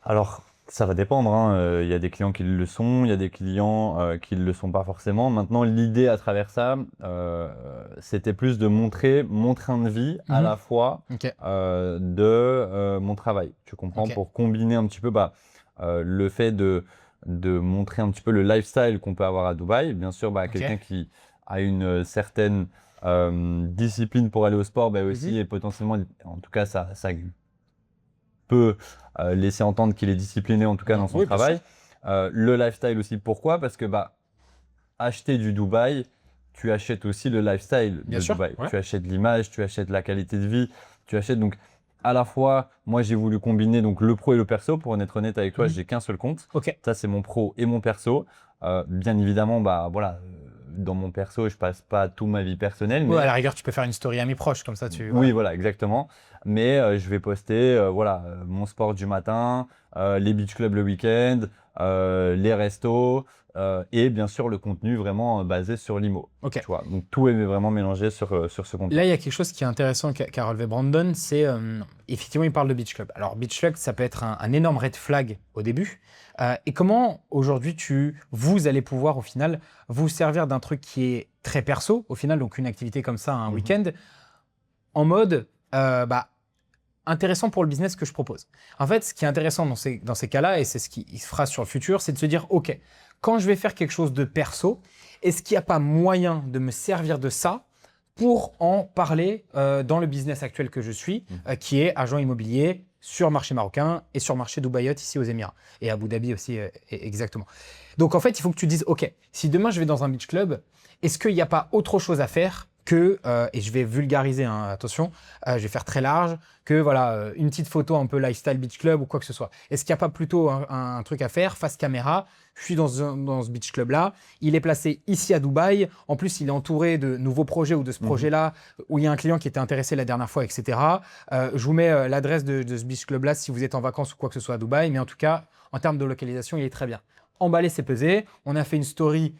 Alors, ça va dépendre. Il y a des clients qui le sont, il y a des clients qui ne le sont pas forcément. Maintenant, l'idée à travers ça, c'était plus de montrer mon train de vie à la fois de mon travail. Tu comprends? Pour combiner un petit peu le fait de montrer un petit peu le lifestyle qu'on peut avoir à Dubaï. Bien sûr, quelqu'un qui a une certaine discipline pour aller au sport, aussi, et potentiellement, en tout cas, ça peut laisser entendre qu'il est discipliné, en tout cas, dans son travail. Le lifestyle aussi, pourquoi? Parce que acheter du Dubaï, tu achètes aussi le lifestyle de Dubaï. Tu achètes l'image, tu achètes la qualité de vie, tu achètes donc à la fois, moi j'ai voulu combiner donc le pro et le perso. Pour en être honnête avec toi, j'ai qu'un seul compte. Ça c'est mon pro et mon perso. Bien évidemment, voilà, dans mon perso, je passe pas toute ma vie personnelle. Mais à la rigueur, tu peux faire une story amis proches comme ça. Oui, voilà, exactement. Mais je vais poster mon sport du matin, les beach clubs le week-end, les restos et bien sûr le contenu vraiment basé sur l'IMO. Tu vois, donc tout est vraiment mélangé sur ce contenu. Là, il y a quelque chose qui est intéressant qu'a relevé Brandon, c'est effectivement, il parle de beach club. Alors, beach club, ça peut être un énorme red flag au début. Et comment aujourd'hui vous allez pouvoir au final vous servir d'un truc qui est très perso, au final, donc une activité comme ça, un week-end, en mode intéressant pour le business que je propose. En fait, ce qui est intéressant dans ces cas-là, et c'est ce qui se fera sur le futur, c'est de se dire, OK, quand je vais faire quelque chose de perso, est-ce qu'il n'y a pas moyen de me servir de ça pour en parler dans le business actuel que je suis, qui est agent immobilier sur le marché marocain et sur le marché Dubaïot ici aux Émirats et à Abu Dhabi aussi exactement. Donc en fait, il faut que tu dises, OK, si demain je vais dans un beach club, est-ce qu'il n'y a pas autre chose à faire que, et je vais vulgariser, attention, je vais faire très large, que voilà, une petite photo un peu lifestyle beach club ou quoi que ce soit. Est-ce qu'il n'y a pas plutôt un truc à faire, face caméra? Je suis dans ce beach club-là, il est placé ici à Dubaï, en plus il est entouré de nouveaux projets ou de ce projet-là, où il y a un client qui était intéressé la dernière fois, etc. Je vous mets l'adresse de ce beach club-là si vous êtes en vacances ou quoi que ce soit à Dubaï, mais en tout cas, en termes de localisation, il est très bien. Emballé, c'est pesé, on a fait une story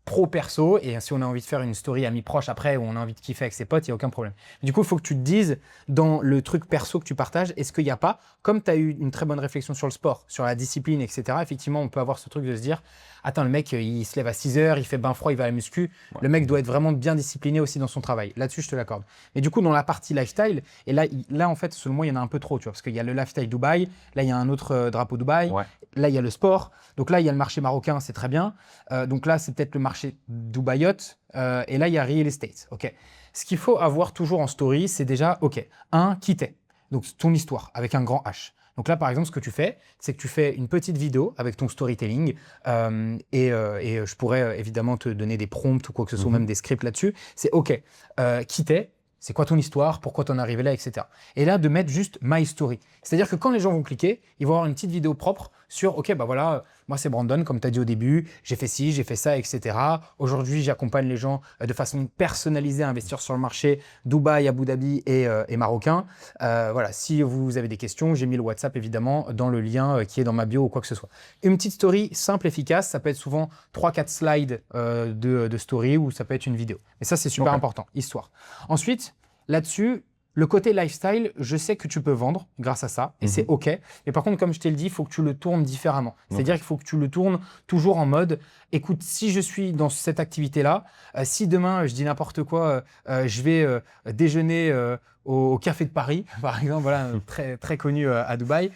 pro-perso, et si on a envie de faire une story amis proches après, ou on a envie de kiffer avec ses potes, il n'y a aucun problème. Du coup, il faut que tu te dises, dans le truc perso que tu partages, est-ce qu'il n'y a pas, comme tu as eu une très bonne réflexion sur le sport, sur la discipline, etc., effectivement, on peut avoir ce truc de se dire, attends, le mec, il se lève à 6 heures, il fait bain froid, il va à la muscu, le mec doit être vraiment bien discipliné aussi dans son travail. Là-dessus, je te l'accorde. Mais du coup, dans la partie lifestyle, et là en fait, selon moi, il y en a un peu trop, tu vois, parce qu'il y a le lifestyle Dubaï, là, il y a un autre drapeau Dubaï, là, il y a le sport, donc là, il y a le marché marocain, c'est très bien. Donc là, c'est peut-être le marché Dubaïot, et là, il y a real estate. Ok. Ce qu'il faut avoir toujours en story, c'est déjà, ok, qui t'es, donc ton histoire, avec un grand H. Donc là, par exemple, ce que tu fais, c'est que tu fais une petite vidéo avec ton storytelling et je pourrais évidemment te donner des prompts ou quoi que ce soit, même des scripts là-dessus. C'est OK, qui t'es, c'est quoi ton histoire, pourquoi t'en es arrivé là, etc. Et là, de mettre juste my story. C'est-à-dire que quand les gens vont cliquer, ils vont avoir une petite vidéo propre sur OK, bah voilà, moi c'est Brandon, comme tu as dit au début, j'ai fait ci, j'ai fait ça, etc. Aujourd'hui, j'accompagne les gens de façon personnalisée à investir sur le marché Dubaï, Abu Dhabi et marocain. Voilà, si vous avez des questions, j'ai mis le WhatsApp évidemment dans le lien qui est dans ma bio ou quoi que ce soit. Une petite story simple, efficace, ça peut être souvent 3-4 slides de story ou ça peut être une vidéo. Et ça, c'est super important, histoire. Ensuite, là-dessus, le côté lifestyle, je sais que tu peux vendre grâce à ça et c'est OK. Mais par contre, comme je t'ai dit, il faut que tu le tournes différemment. C'est-à-dire qu'il faut que tu le tournes toujours en mode écoute, si je suis dans cette activité-là, si demain, je dis n'importe quoi, je vais déjeuner au Café de Paris, par exemple, voilà, très, très connu à Dubaï,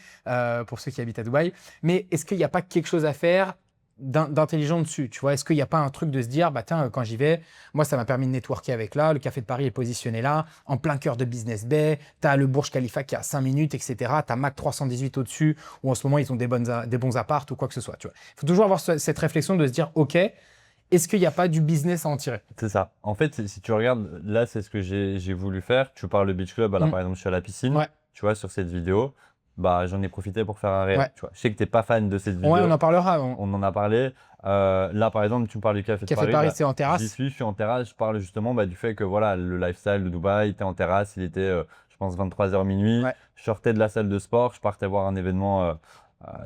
pour ceux qui habitent à Dubaï. Mais est-ce qu'il n'y a pas quelque chose à faire d'intelligent dessus, tu vois? Est-ce qu'il n'y a pas un truc de se dire, bah tiens, quand j'y vais, moi, ça m'a permis de networker avec là, le Café de Paris est positionné là, en plein cœur de Business Bay, tu as le Burj Khalifa qui est à 5 minutes, etc. Tu as Mac 318 au-dessus, où en ce moment, ils ont des bons apparts ou quoi que ce soit, tu vois? Il faut toujours avoir cette réflexion de se dire, OK, est-ce qu'il n'y a pas du business à en tirer? C'est ça. En fait, si tu regardes, là, c'est ce que j'ai voulu faire. Tu parles de Beach Club, là, par exemple, je suis à la piscine, tu vois, sur cette vidéo. Bah, j'en ai profité pour faire un réel. Tu vois. Je sais que tu n'es pas fan de cette vidéo. Ouais, on en parlera. On en a parlé. Là, par exemple, tu me parles du Café de Paris. Paris, c'est en terrasse. Je suis en terrasse. Je parle justement du fait que voilà, le lifestyle de Dubaï, tu es en terrasse. Il était, je pense, 23h minuit. Je sortais de la salle de sport. Je partais voir un événement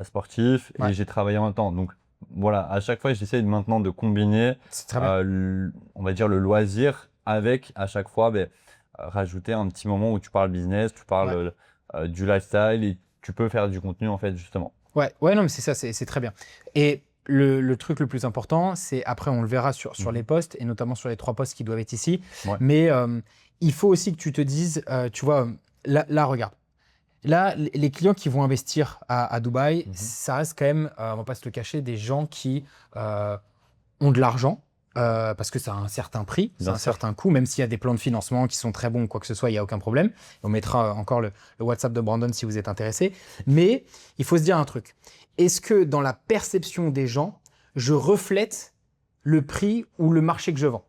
sportif et j'ai travaillé en même temps. Donc, voilà, à chaque fois, j'essaie maintenant de combiner, on va dire, le loisir avec, à chaque fois, rajouter un petit moment où tu parles business, tu parles du lifestyle et tu peux faire du contenu, en fait, justement. Ouais, non, mais c'est ça, c'est très bien. Et le truc le plus important, c'est, après, on le verra sur les posts, et notamment sur les 3 posts qui doivent être ici, mais il faut aussi que tu te dises, tu vois, là, regarde. Là, les clients qui vont investir à Dubaï, ça reste quand même, on va pas se le cacher, des gens qui ont de l'argent, parce que ça a un certain prix, c'est un certain coût, même s'il y a des plans de financement qui sont très bons ou quoi que ce soit, il n'y a aucun problème. On mettra encore le WhatsApp de Brandon si vous êtes intéressé. Mais il faut se dire un truc. Est-ce que dans la perception des gens, je reflète le prix ou le marché que je vends?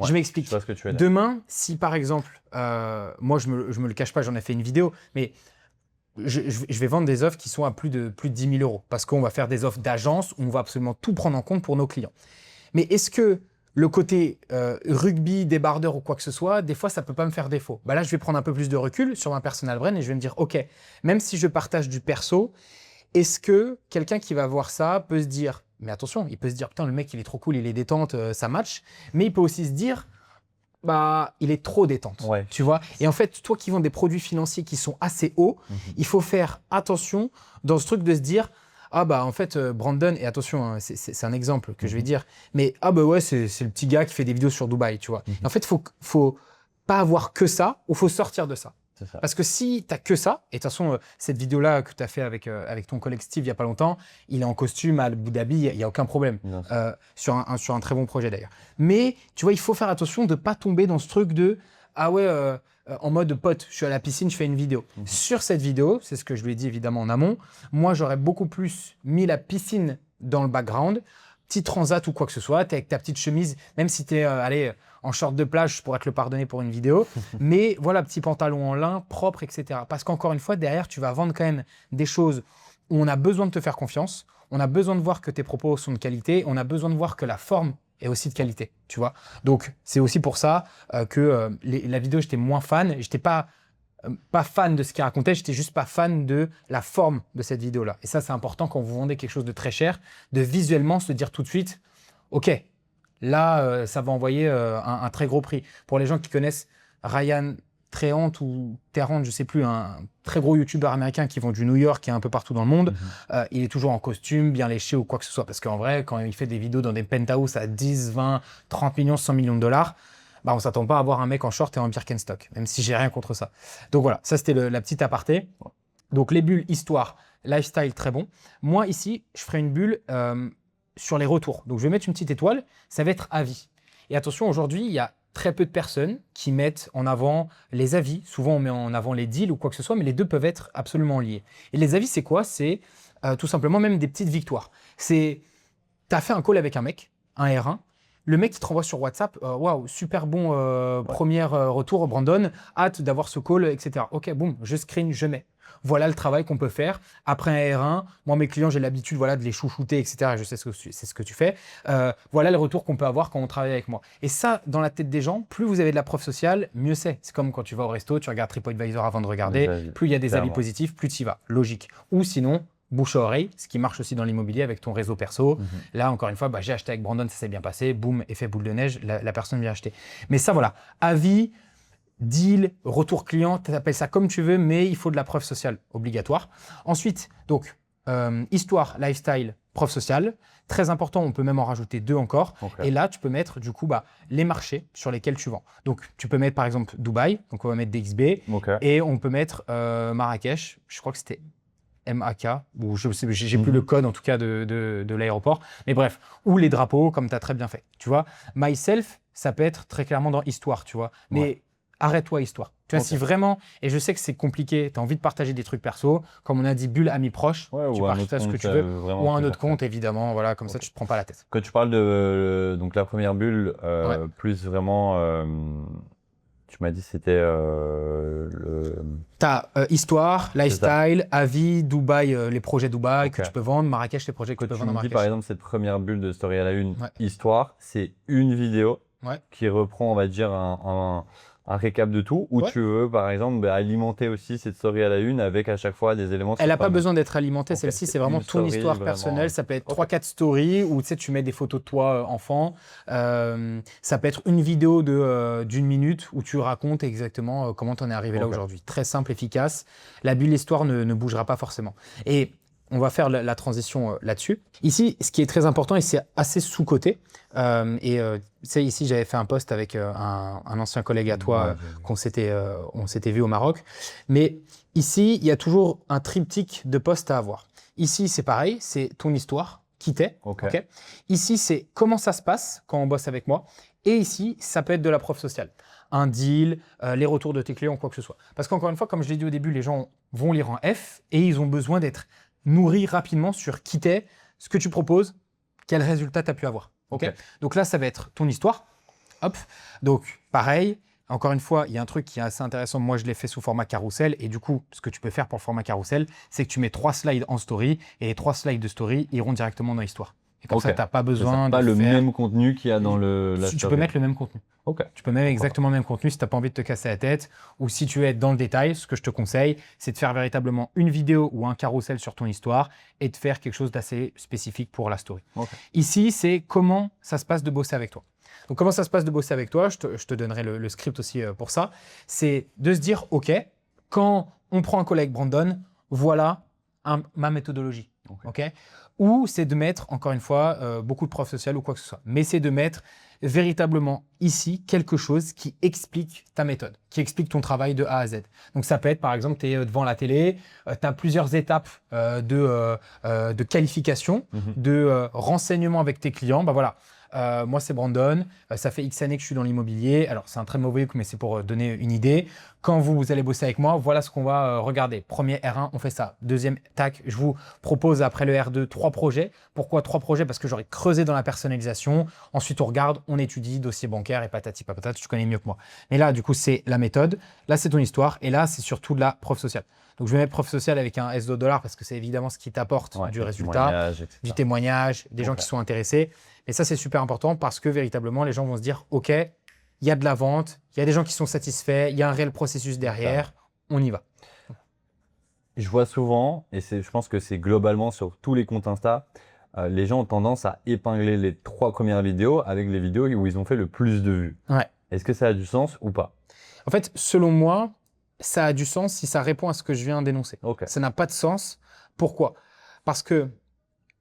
Je m'explique. Demain, si par exemple, moi je me le cache pas, j'en ai fait une vidéo, mais je vais vendre des offres qui sont à plus de 10 000 euros parce qu'on va faire des offres d'agence où on va absolument tout prendre en compte pour nos clients. Mais est-ce que le côté rugby, débardeur ou quoi que ce soit, des fois, ça ne peut pas me faire défaut? Bah là, je vais prendre un peu plus de recul sur ma personal brand et je vais me dire, OK, même si je partage du perso, est-ce que quelqu'un qui va voir ça peut se dire, mais attention, il peut se dire, putain, le mec, il est trop cool, il est détente, ça match. Mais il peut aussi se dire, bah, il est trop détente, tu vois. Et en fait, toi qui vends des produits financiers qui sont assez hauts, il faut faire attention dans ce truc de se dire, ah bah en fait Brandon, et attention, hein, c'est un exemple que je vais dire, mais ah bah ouais, c'est le petit gars qui fait des vidéos sur Dubaï, tu vois. En fait, faut pas avoir que ça, ou faut sortir de ça. Parce que si tu n'as que ça, et de toute façon, cette vidéo-là que tu as fait avec ton collègue Steve il n'y a pas longtemps, il est en costume à Abu Dhabi, il n'y a aucun problème, sur un très bon projet d'ailleurs. Mais tu vois, il faut faire attention de ne pas tomber dans ce truc de « Ah ouais, en mode pote, je suis à la piscine, je fais une vidéo. Sur cette vidéo, c'est ce que je lui ai dit évidemment en amont, moi j'aurais beaucoup plus mis la piscine dans le background, petit transat ou quoi que ce soit, tu es avec ta petite chemise, même si tu es en short de plage, je pourrais te le pardonner pour une vidéo, mais voilà, petit pantalon en lin, propre, etc. Parce qu'encore une fois, derrière, tu vas vendre quand même des choses où on a besoin de te faire confiance, on a besoin de voir que tes propos sont de qualité, on a besoin de voir que la forme est aussi de qualité, tu vois. Donc, c'est aussi pour ça que la vidéo, j'étais moins fan, j'étais pas fan de ce qu'il racontait, j'étais juste pas fan de la forme de cette vidéo-là. Et ça, c'est important quand vous vendez quelque chose de très cher, de visuellement se dire tout de suite, OK, là, ça va envoyer un très gros prix. Pour les gens qui connaissent Ryan Trehant ou Terrant, je sais plus, un très gros youtubeur américain qui vend du New York et un peu partout dans le monde, il est toujours en costume, bien léché ou quoi que ce soit. Parce qu'en vrai, quand il fait des vidéos dans des penthouses à 10, 20, 30 millions, 100 millions de dollars, bah, on ne s'attend pas à voir un mec en short et en Birkenstock, même si j'ai rien contre ça. Donc voilà, ça c'était la petite aparté. Donc les bulles, histoire, lifestyle, très bon. Moi ici, je ferai une bulle sur les retours. Donc je vais mettre une petite étoile, ça va être avis. Et attention, aujourd'hui, il y a très peu de personnes qui mettent en avant les avis. Souvent, on met en avant les deals ou quoi que ce soit, mais les deux peuvent être absolument liés. Et les avis, c'est quoi? C'est tout simplement même des petites victoires. C'est, tu as fait un call avec un mec, un R1, le mec qui te renvoie sur WhatsApp, waouh, super bon premier retour, Brandon, hâte d'avoir ce call, etc. Ok, boum, je screen, je mets. Voilà le travail qu'on peut faire. Après un R1, moi, mes clients, j'ai l'habitude de les chouchouter, etc. Je sais c'est ce que tu fais. Voilà le retour qu'on peut avoir quand on travaille avec moi. Et ça, dans la tête des gens, plus vous avez de la preuve sociale, mieux c'est. C'est comme quand tu vas au resto, tu regardes TripAdvisor avant de regarder. Plus il y a des avis positifs, plus tu y vas. Logique. Ou sinon, bouche à oreille, ce qui marche aussi dans l'immobilier avec ton réseau perso. Là, encore une fois, j'ai acheté avec Brandon, ça s'est bien passé. Boum, effet boule de neige, la personne vient acheter. Mais ça, voilà. Avis, deal, retour client, tu appelles ça comme tu veux, mais il faut de la preuve sociale obligatoire. Ensuite, donc, histoire, lifestyle, preuve sociale. Très important, on peut même en rajouter 2 encore. Et là, tu peux mettre du coup les marchés sur lesquels tu vends. Donc, tu peux mettre par exemple Dubaï, donc on va mettre DXB, et on peut mettre Marrakech, je crois que c'était MAK, ou je sais, j'ai plus le code en tout cas de l'aéroport, mais bref, ou les drapeaux, comme tu as très bien fait. Tu vois, myself, ça peut être très clairement dans histoire, tu vois, mais arrête-toi histoire. Tu vois, si vraiment, et je sais que c'est compliqué, tu as envie de partager des trucs perso, comme on a dit, bulle amis proches, tu partages ce que tu veux, ou un autre compte, évidemment, voilà, comme ça, tu te prends pas la tête. Quand tu parles de donc la première bulle, plus vraiment, tu m'as dit c'était Tu as histoire, lifestyle, avis, Dubaï, les projets Dubaï que tu peux vendre, Marrakech, les projets que tu peux vendre à Marrakech. Dis par exemple cette première bulle de Story à la une, histoire, c'est une vidéo qui reprend, on va dire, un récap de tout, où tu veux par exemple alimenter aussi cette story à la une avec à chaque fois des éléments. Elle n'a pas besoin d'être alimentée, celle-ci c'est vraiment ton histoire personnelle. Ça peut être 3-4 stories où tu mets des photos de toi enfant. Ça peut être une vidéo d'une minute où tu racontes exactement comment tu en es arrivé là aujourd'hui. Très simple, efficace. La bulle histoire ne bougera pas forcément. Et on va faire la transition là-dessus. Ici, ce qui est très important, et c'est assez sous-coté, ici, j'avais fait un post avec un ancien collègue à toi on s'était vu au Maroc. Mais ici, il y a toujours un triptyque de posts à avoir. Ici, c'est pareil, c'est ton histoire, qui t'es. Ici, c'est comment ça se passe quand on bosse avec moi. Et ici, ça peut être de la preuve sociale. Un deal, les retours de tes clients, quoi que ce soit. Parce qu'encore une fois, comme je l'ai dit au début, les gens vont lire en F et ils ont besoin d'être nourris rapidement sur qui t'es, ce que tu proposes, quel résultat tu as pu avoir. Donc là, ça va être ton histoire. Hop. Donc, pareil, encore une fois, il y a un truc qui est assez intéressant. Moi, je l'ai fait sous format carrousel. Et du coup, ce que tu peux faire pour le format carrousel, c'est que tu mets 3 slides en story et les 3 slides de story iront directement dans l'histoire. Et comme ça, tu n'as pas besoin de pas le faire... même contenu qu'il y a dans la Tu peux mettre le même contenu. Tu peux mettre exactement le même contenu si tu n'as pas envie de te casser la tête. Ou si tu veux être dans le détail, ce que je te conseille, c'est de faire véritablement une vidéo ou un carrousel sur ton histoire et de faire quelque chose d'assez spécifique pour la story. Ici, c'est comment ça se passe de bosser avec toi. Donc, comment ça se passe de bosser avec toi, je te donnerai le script aussi pour ça. C'est de se dire, OK, quand on prend un collègue Brandon, voilà ma méthodologie. Ou c'est de mettre, encore une fois, beaucoup de preuves sociales ou quoi que ce soit. Mais c'est de mettre véritablement ici quelque chose qui explique ta méthode, qui explique ton travail de A à Z. Donc ça peut être par exemple, tu es devant la télé, tu as plusieurs étapes de qualification, de renseignement avec tes clients. Voilà. Moi, c'est Brandon. Ça fait X années que je suis dans l'immobilier. Alors, c'est un très mauvais coup, mais c'est pour donner une idée. Quand vous allez bosser avec moi, voilà ce qu'on va regarder. Premier R1, on fait ça. Deuxième, tac, je vous propose après le R2 3 projets. Pourquoi 3 projets? Parce que j'aurais creusé dans la personnalisation. Ensuite, on regarde, on étudie, dossier bancaire et patati patata. Tu connais mieux que moi. Mais là, du coup, c'est la méthode. Là, c'est ton histoire. Et là, c'est surtout de la preuve sociale. Donc, je vais mettre preuve sociale avec un S de $ parce que c'est évidemment ce qui t'apporte du résultat, du témoignage, des gens qui sont intéressés. Et ça, c'est super important parce que véritablement, les gens vont se dire, OK, il y a de la vente, il y a des gens qui sont satisfaits, il y a un réel processus derrière, on y va. Je vois souvent, et je pense que c'est globalement sur tous les comptes Insta, les gens ont tendance à épingler les 3 premières vidéos avec les vidéos où ils ont fait le plus de vues. Ouais. Est-ce que ça a du sens ou pas? En fait, selon moi, ça a du sens si ça répond à ce que je viens d'énoncer. Ok. Ça n'a pas de sens. Pourquoi? Parce que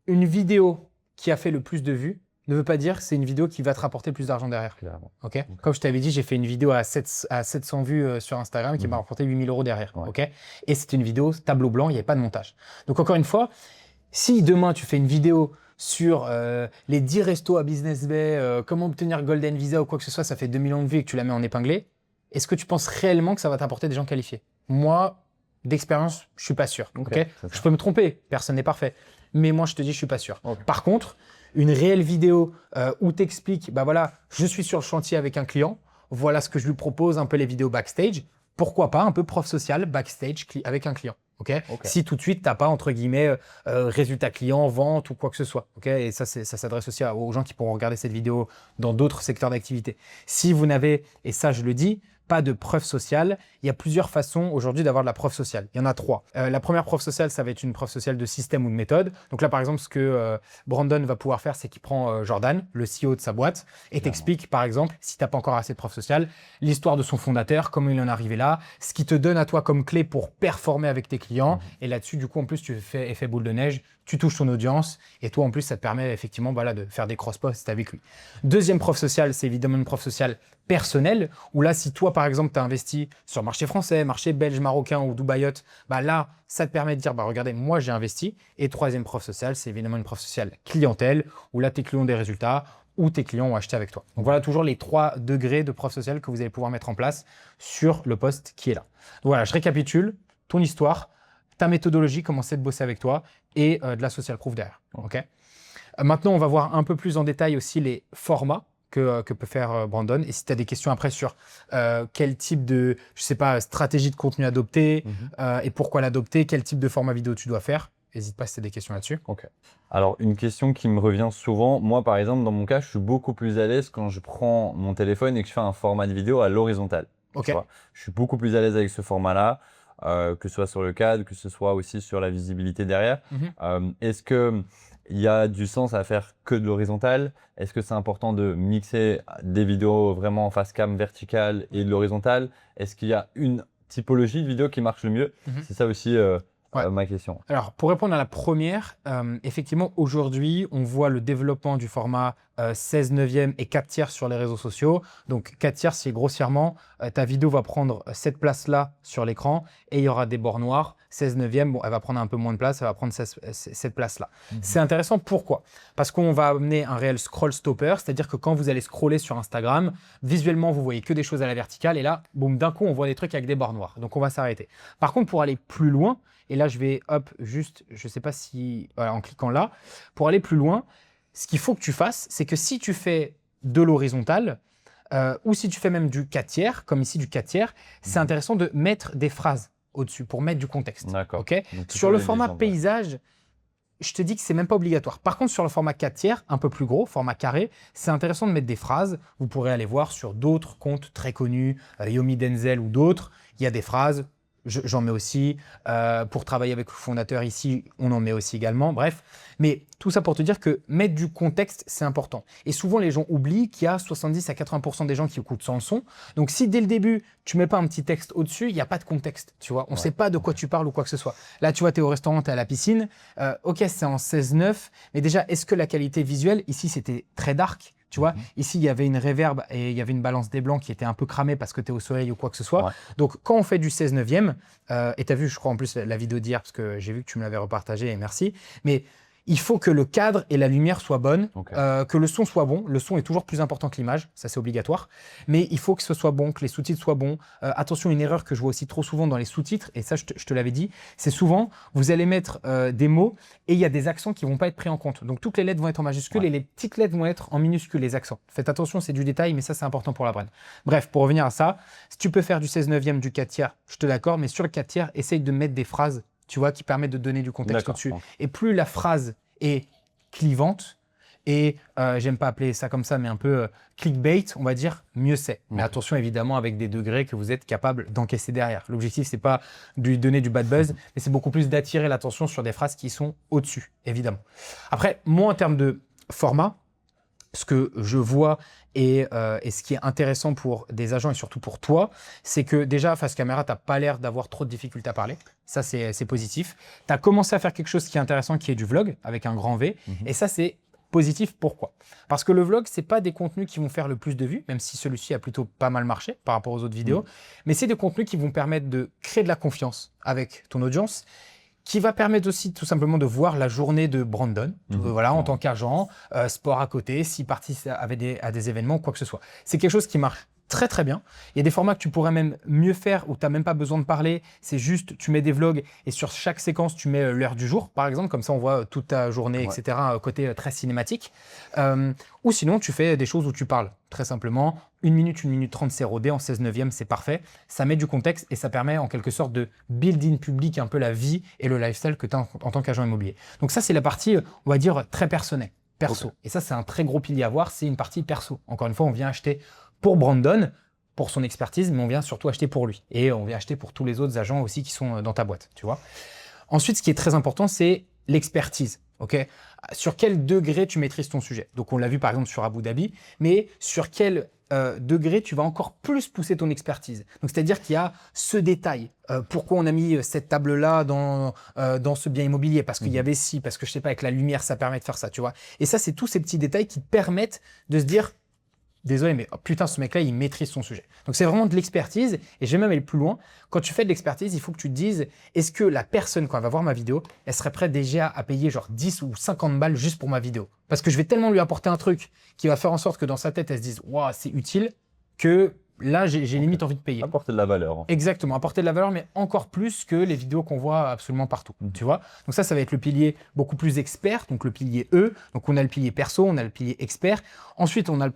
une vidéo qui a fait le plus de vues ne veut pas dire que c'est une vidéo qui va te rapporter le plus d'argent derrière. Clairement. Okay. Comme je t'avais dit, j'ai fait une vidéo à 700 vues sur Instagram qui m'a rapporté 8 000 € derrière. Ouais. Okay. Et c'est une vidéo tableau blanc, il n'y avait pas de montage. Donc encore une fois, si demain tu fais une vidéo sur les 10 restos à Business Bay, comment obtenir Golden Visa ou quoi que ce soit, ça fait 2 millions de vues et que tu la mets en épinglé, est-ce que tu penses réellement que ça va t'apporter des gens qualifiés? Moi, d'expérience, je suis pas sûr. Okay. Je peux me tromper, personne n'est parfait. Mais moi, je te dis, je suis pas sûr. Okay. Par contre, une réelle vidéo où tu expliques, bah voilà, je suis sur le chantier avec un client, voilà ce que je lui propose, un peu les vidéos backstage, pourquoi pas un peu prof social backstage avec un client. Okay. Si tout de suite, tu n'as pas, entre guillemets, résultat client, vente ou quoi que ce soit. Okay. Et ça s'adresse aussi aux gens qui pourront regarder cette vidéo dans d'autres secteurs d'activité. Si vous n'avez, et ça je le dis, pas de preuve sociale, il y a plusieurs façons aujourd'hui d'avoir de la preuve sociale. Il y en a 3. La première preuve sociale, ça va être une preuve sociale de système ou de méthode. Donc là, par exemple, ce que Brandon va pouvoir faire, c'est qu'il prend Jordan, le CEO de sa boîte, et t'explique, par exemple, si tu n'as pas encore assez de preuve sociale, l'histoire de son fondateur, comment il en est arrivé là, ce qui te donne à toi comme clé pour performer avec tes clients. Et là-dessus, du coup, en plus, tu fais effet boule de neige, tu touches ton audience, et toi, en plus, ça te permet effectivement de faire des cross-posts avec lui. Deuxième preuve sociale, c'est évidemment une preuve sociale personnelle, où là, si toi, par exemple, tu as investi sur marché français, marché belge, marocain ou dubaïote, bah là, ça te permet de dire, bah regardez, moi, j'ai investi. Et troisième preuve sociale, c'est évidemment une preuve sociale clientèle, où là, tes clients ont des résultats, ou tes clients ont acheté avec toi. Donc voilà toujours les 3 degrés de preuve sociale que vous allez pouvoir mettre en place sur le post qui est là. Donc voilà, je récapitule ton histoire, ta méthodologie, comment c'est de bosser avec toi, et de la social proof derrière. Okay. Maintenant, on va voir un peu plus en détail aussi les formats que peut faire Brandon. Et si tu as des questions après sur quel type de, je sais pas, stratégie de contenu adopter et pourquoi l'adopter, quel type de format vidéo tu dois faire, n'hésite pas si tu as des questions là-dessus. Ok. Alors, une question qui me revient souvent, moi par exemple, dans mon cas, je suis beaucoup plus à l'aise quand je prends mon téléphone et que je fais un format de vidéo à l'horizontale. Okay. Je suis beaucoup plus à l'aise avec ce format-là, que ce soit sur le cadre, que ce soit aussi sur la visibilité derrière. Est-ce que il y a du sens à faire que de l'horizontale? Est-ce que c'est important de mixer des vidéos vraiment en face cam verticale et de l'horizontale? Est-ce qu'il y a une typologie de vidéo qui marche le mieux? C'est ça aussi ma question. Alors, pour répondre à la première, effectivement, aujourd'hui, on voit le développement du format 16/9 et 4/3 sur les réseaux sociaux. Donc, 4/3, c'est grossièrement, ta vidéo va prendre cette place-là sur l'écran et il y aura des bords noirs. 16/9, bon, elle va prendre un peu moins de place, elle va prendre cette place-là. C'est intéressant, pourquoi? Parce qu'on va amener un réel scroll stopper, c'est-à-dire que quand vous allez scroller sur Instagram, visuellement, vous voyez que des choses à la verticale et là, boum, d'un coup, on voit des trucs avec des bords noirs. Donc, on va s'arrêter. Par contre, pour aller plus loin, et là, je vais, juste, je ne sais pas si, voilà, en cliquant là, pour aller plus loin, ce qu'il faut que tu fasses, c'est que si tu fais de l'horizontale, ou si tu fais même du 4/3, comme ici du 4/3, c'est intéressant de mettre des phrases au-dessus pour mettre du contexte. D'accord. Okay. Sur le format paysage, je te dis que c'est même pas obligatoire. Par contre, sur le format 4/3, un peu plus gros, format carré, c'est intéressant de mettre des phrases. Vous pourrez aller voir sur d'autres comptes très connus, Yomi Denzel ou d'autres. Il y a des phrases. J'en mets aussi. Pour travailler avec le fondateur ici, on en met aussi également. Bref, mais tout ça pour te dire que mettre du contexte, c'est important. Et souvent, les gens oublient qu'il y a 70 à 80% des gens qui écoutent sans le son. Donc, si dès le début, tu mets pas un petit texte au-dessus, il n'y a pas de contexte. Tu vois, on ne sait pas de quoi tu parles ou quoi que ce soit. Là, tu vois, tu es au restaurant, tu es à la piscine. Ok, c'est en 16/9. Mais déjà, est-ce que la qualité visuelle, ici, c'était très dark? Tu vois, ici, il y avait une reverb et il y avait une balance des blancs qui était un peu cramée parce que tu es au soleil ou quoi que ce soit. Donc, quand on fait du 16/9, et tu as vu, je crois, en plus, la vidéo d'hier, parce que j'ai vu que tu me l'avais repartagée et merci. Mais il faut que le cadre et la lumière soient bonnes, que le son soit bon. Le son est toujours plus important que l'image, ça c'est obligatoire. Mais il faut que ce soit bon, que les sous-titres soient bons. Attention, une erreur que je vois aussi trop souvent dans les sous-titres, et ça je te l'avais dit, c'est souvent, vous allez mettre des mots et il y a des accents qui ne vont pas être pris en compte. Donc toutes les lettres vont être en majuscules et les petites lettres vont être en minuscules, les accents. Faites attention, c'est du détail, mais ça c'est important pour la brand. Bref, pour revenir à ça, si tu peux faire du 16/9, du 4/3, je te l'accorde, mais sur le 4/3, essaye de mettre des phrases, tu vois, qui permettent de donner du contexte au-dessus. Et plus la phrase est clivante, et j'aime pas appeler ça comme ça, mais un peu clickbait, on va dire, mieux c'est. Mais attention évidemment avec des degrés que vous êtes capable d'encaisser derrière. L'objectif, c'est pas de lui donner du bad buzz, mais c'est beaucoup plus d'attirer l'attention sur des phrases qui sont au-dessus, évidemment. Après, moi, en termes de format, ce que je vois et ce qui est intéressant pour des agents et surtout pour toi, c'est que déjà, face caméra, tu n'as pas l'air d'avoir trop de difficultés à parler. Ça, c'est positif. Tu as commencé à faire quelque chose qui est intéressant, qui est du vlog, avec un grand V. Et ça, c'est positif. Pourquoi? Parce que le vlog, ce n'est pas des contenus qui vont faire le plus de vues, même si celui-ci a plutôt pas mal marché par rapport aux autres vidéos. Mais c'est des contenus qui vont permettre de créer de la confiance avec ton audience, qui va permettre aussi tout simplement de voir la journée de Brandon, voilà, en tant qu'agent, sport à côté, s'il participe à des événements ou quoi que ce soit. C'est quelque chose qui marche très très bien. Il y a des formats que tu pourrais même mieux faire où tu n'as même pas besoin de parler. C'est juste, tu mets des vlogs et sur chaque séquence, tu mets l'heure du jour, par exemple. Comme ça, on voit toute ta journée, etc. Côté très cinématique. Ou sinon, tu fais des choses où tu parles. Très simplement, 1 minute 30, c'est rodé. En 16/9, c'est parfait. Ça met du contexte et ça permet en quelque sorte de build in public un peu la vie et le lifestyle que tu as en tant qu'agent immobilier. Donc ça, c'est la partie, on va dire, très personnelle, perso. Okay. Et ça, c'est un très gros pilier à voir. C'est une partie perso. Encore une fois, on vient acheter pour Brandon, pour son expertise, mais on vient surtout acheter pour lui. Et on vient acheter pour tous les autres agents aussi qui sont dans ta boîte, tu vois. Ensuite, ce qui est très important, c'est l'expertise. Okay, sur quel degré tu maîtrises ton sujet? Donc, on l'a vu par exemple sur Abu Dhabi, mais sur quel degré tu vas encore plus pousser ton expertise? Donc, c'est-à-dire qu'il y a ce détail. Pourquoi on a mis cette table-là dans ce bien immobilier? Parce qu'il y avait ci, parce que je sais pas, avec la lumière, ça permet de faire ça, tu vois. Et ça, c'est tous ces petits détails qui permettent de se dire, désolé, mais oh, putain, ce mec-là, il maîtrise son sujet. Donc, c'est vraiment de l'expertise. Et je vais même aller plus loin. Quand tu fais de l'expertise, il faut que tu te dises, est-ce que la personne, quand elle va voir ma vidéo, elle serait prête déjà à payer genre 10 ou 50 balles juste pour ma vidéo? Parce que je vais tellement lui apporter un truc qui va faire en sorte que dans sa tête, elle se dise, waouh, c'est utile, que là, j'ai limite envie de payer. Apporter de la valeur. En fait. Exactement, apporter de la valeur, mais encore plus que les vidéos qu'on voit absolument partout. Tu vois? Donc ça va être le pilier beaucoup plus expert, donc le pilier E. Donc on a le pilier perso, on a le pilier expert. Ensuite, on a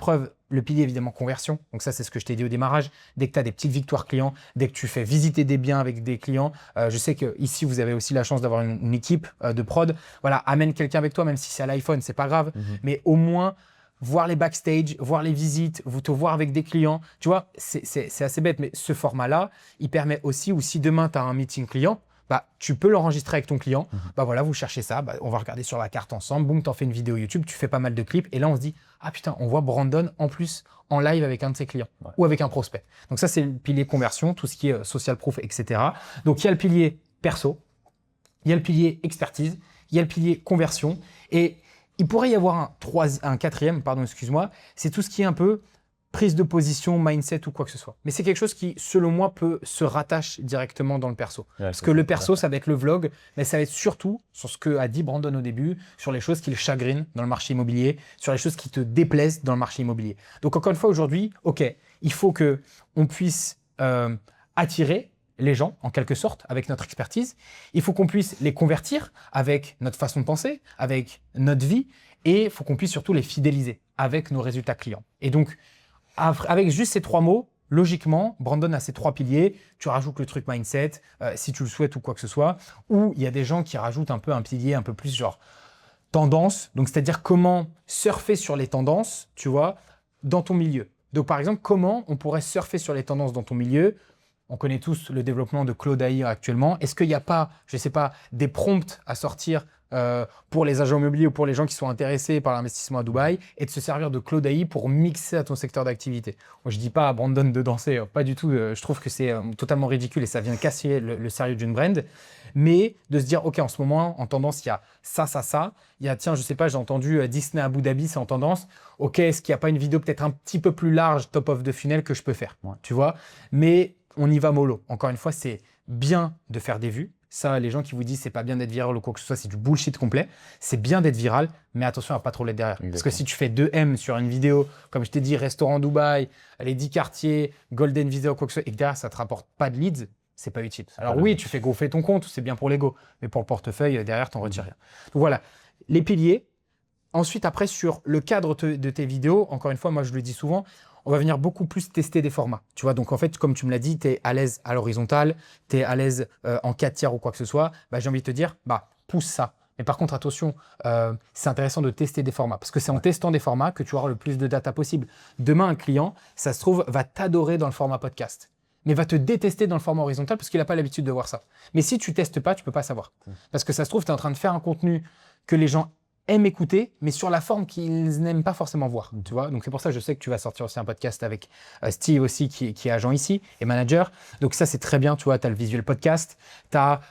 le pilier évidemment conversion. Donc ça, c'est ce que je t'ai dit au démarrage. Dès que tu as des petites victoires clients, dès que tu fais visiter des biens avec des clients, je sais qu'ici, vous avez aussi la chance d'avoir une équipe de prod. Voilà, amène quelqu'un avec toi, même si c'est à l'iPhone, c'est pas grave. Mais au moins, voir les backstage, voir les visites, te voir avec des clients. Tu vois, c'est assez bête, mais ce format-là, il permet aussi, ou si demain, tu as un meeting client, bah, tu peux l'enregistrer avec ton client. Bah voilà, vous cherchez ça, bah, on va regarder sur la carte ensemble. Boum, t'en fais une vidéo YouTube, tu fais pas mal de clips. Et là, on se dit, ah putain, on voit Brandon en plus en live avec un de ses clients ou avec un prospect. Donc ça, c'est le pilier conversion, tout ce qui est social proof, etc. Donc il y a le pilier perso, il y a le pilier expertise, il y a le pilier conversion. Et il pourrait y avoir un quatrième, pardon, excuse-moi, c'est tout ce qui est un peu prise de position, mindset ou quoi que ce soit. Mais c'est quelque chose qui, selon moi, peut se rattacher directement dans le perso. Parce que le perso, ça va être le vlog, mais ça va être surtout sur ce que a dit Brandon au début, sur les choses qui le chagrinent dans le marché immobilier, sur les choses qui te déplaisent dans le marché immobilier. Donc encore une fois, aujourd'hui, ok, il faut qu'on puisse attirer les gens, en quelque sorte, avec notre expertise. Il faut qu'on puisse les convertir avec notre façon de penser, avec notre vie, et il faut qu'on puisse surtout les fidéliser avec nos résultats clients. Et donc, avec juste ces 3 mots, logiquement, Brandon a ces 3 piliers. Tu rajoutes le truc mindset, si tu le souhaites ou quoi que ce soit. Ou il y a des gens qui rajoutent un peu un pilier un peu plus genre tendance. Donc, c'est-à-dire comment surfer sur les tendances, tu vois, dans ton milieu. Donc, par exemple, comment on pourrait surfer sur les tendances dans ton milieu? On connaît tous le développement de Claude AI actuellement. Est-ce qu'il n'y a pas, je ne sais pas, des prompts à sortir pour les agents immobiliers ou pour les gens qui sont intéressés par l'investissement à Dubaï et de se servir de Claude AI pour mixer à ton secteur d'activité? Moi, je ne dis pas à Brandon de danser, pas du tout. Je trouve que c'est totalement ridicule et ça vient casser le sérieux d'une brand. Mais de se dire, OK, en ce moment, en tendance, il y a ça, ça, ça. Il y a, tiens, je ne sais pas, j'ai entendu Disney Abu Dhabi, c'est en tendance. OK, est-ce qu'il n'y a pas une vidéo peut-être un petit peu plus large, top of the funnel, que je peux faire? Tu vois? Mais on y va mollo. Encore une fois, c'est bien de faire des vues. Ça, les gens qui vous disent c'est pas bien d'être viral ou quoi que ce soit, c'est du bullshit complet. C'est bien d'être viral, mais attention à pas trop l'être derrière. Exactement. Parce que si tu fais 2M sur une vidéo, comme je t'ai dit, restaurant Dubaï, les 10 quartiers, golden visa ou quoi que ce soit, et que derrière ça te rapporte pas de leads, c'est pas utile. Alors oui, tu fais gonfler ton compte, c'est bien pour l'ego, mais pour le portefeuille, derrière, t'en retires rien. Donc voilà, les piliers. Ensuite, après, sur le cadre de tes vidéos, encore une fois, moi je le dis souvent, on va venir beaucoup plus tester des formats. Tu vois, donc en fait, comme tu me l'as dit, tu es à l'aise à l'horizontale, tu es à l'aise en 4 tiers ou quoi que ce soit. Bah, j'ai envie de te dire, bah, pousse ça. Mais par contre, attention, c'est intéressant de tester des formats parce que c'est en testant des formats que tu auras le plus de data possible. Demain, un client, ça se trouve, va t'adorer dans le format podcast, mais va te détester dans le format horizontal parce qu'il n'a pas l'habitude de voir ça. Mais si tu testes pas, tu peux pas savoir. Parce que ça se trouve, tu es en train de faire un contenu que les gens aiment écouter, mais sur la forme qu'ils n'aiment pas forcément voir. Tu vois. Donc c'est pour ça que je sais que tu vas sortir aussi un podcast avec Steve aussi, qui est agent ici et manager. Donc ça, c'est très bien. Tu vois, tu as le visuel podcast, tu as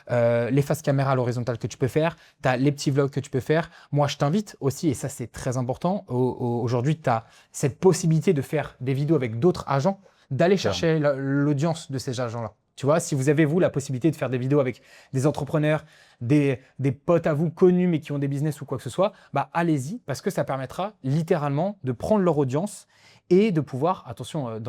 les faces caméra à l'horizontale que tu peux faire, tu as les petits vlogs que tu peux faire. Moi, je t'invite aussi, et ça, c'est très important, aujourd'hui, tu as cette possibilité de faire des vidéos avec d'autres agents, d'aller chercher l'audience de ces agents-là. Tu vois, si vous avez, vous, la possibilité de faire des vidéos avec des entrepreneurs, des potes à vous connus mais qui ont des business ou quoi que ce soit, bah allez-y parce que ça permettra littéralement de prendre leur audience et de pouvoir, attention,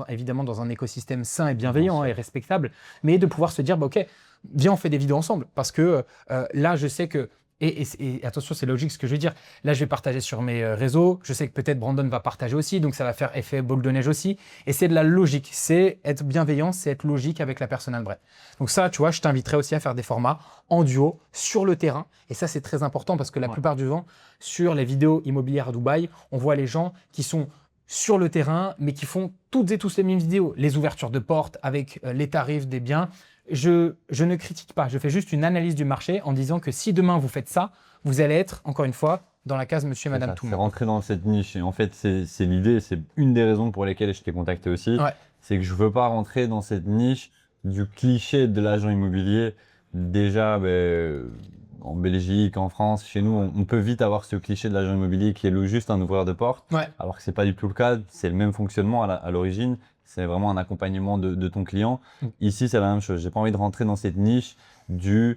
évidemment dans un écosystème sain et bienveillant et respectable, mais de pouvoir se dire, bah, ok, viens, on fait des vidéos ensemble parce que là, je sais que et attention, c'est logique ce que je veux dire. Là, je vais partager sur mes réseaux. Je sais que peut-être Brandon va partager aussi, donc ça va faire effet boule de neige aussi. Et c'est de la logique. C'est être bienveillant, c'est être logique avec la personne à vrai. Donc ça, tu vois, je t'inviterai aussi à faire des formats en duo, sur le terrain. Et ça, c'est très important parce que la plupart du temps, sur les vidéos immobilières à Dubaï, on voit les gens qui sont sur le terrain, mais qui font toutes et tous les mêmes vidéos. Les ouvertures de portes avec les tarifs des biens. Je ne critique pas, je fais juste une analyse du marché en disant que si demain vous faites ça, vous allez être, encore une fois, dans la case monsieur et madame tout le monde. C'est rentrer dans cette niche. Et en fait, c'est l'idée, c'est une des raisons pour lesquelles je t'ai contacté aussi. Ouais. C'est que je ne veux pas rentrer dans cette niche du cliché de l'agent immobilier. Déjà, en Belgique, en France, chez nous, on peut vite avoir ce cliché de l'agent immobilier qui est juste un ouvreur de porte, alors que ce n'est pas du tout le cas. C'est le même fonctionnement à l'origine. C'est vraiment un accompagnement de ton client. Ici, c'est la même chose. J'ai pas envie de rentrer dans cette niche de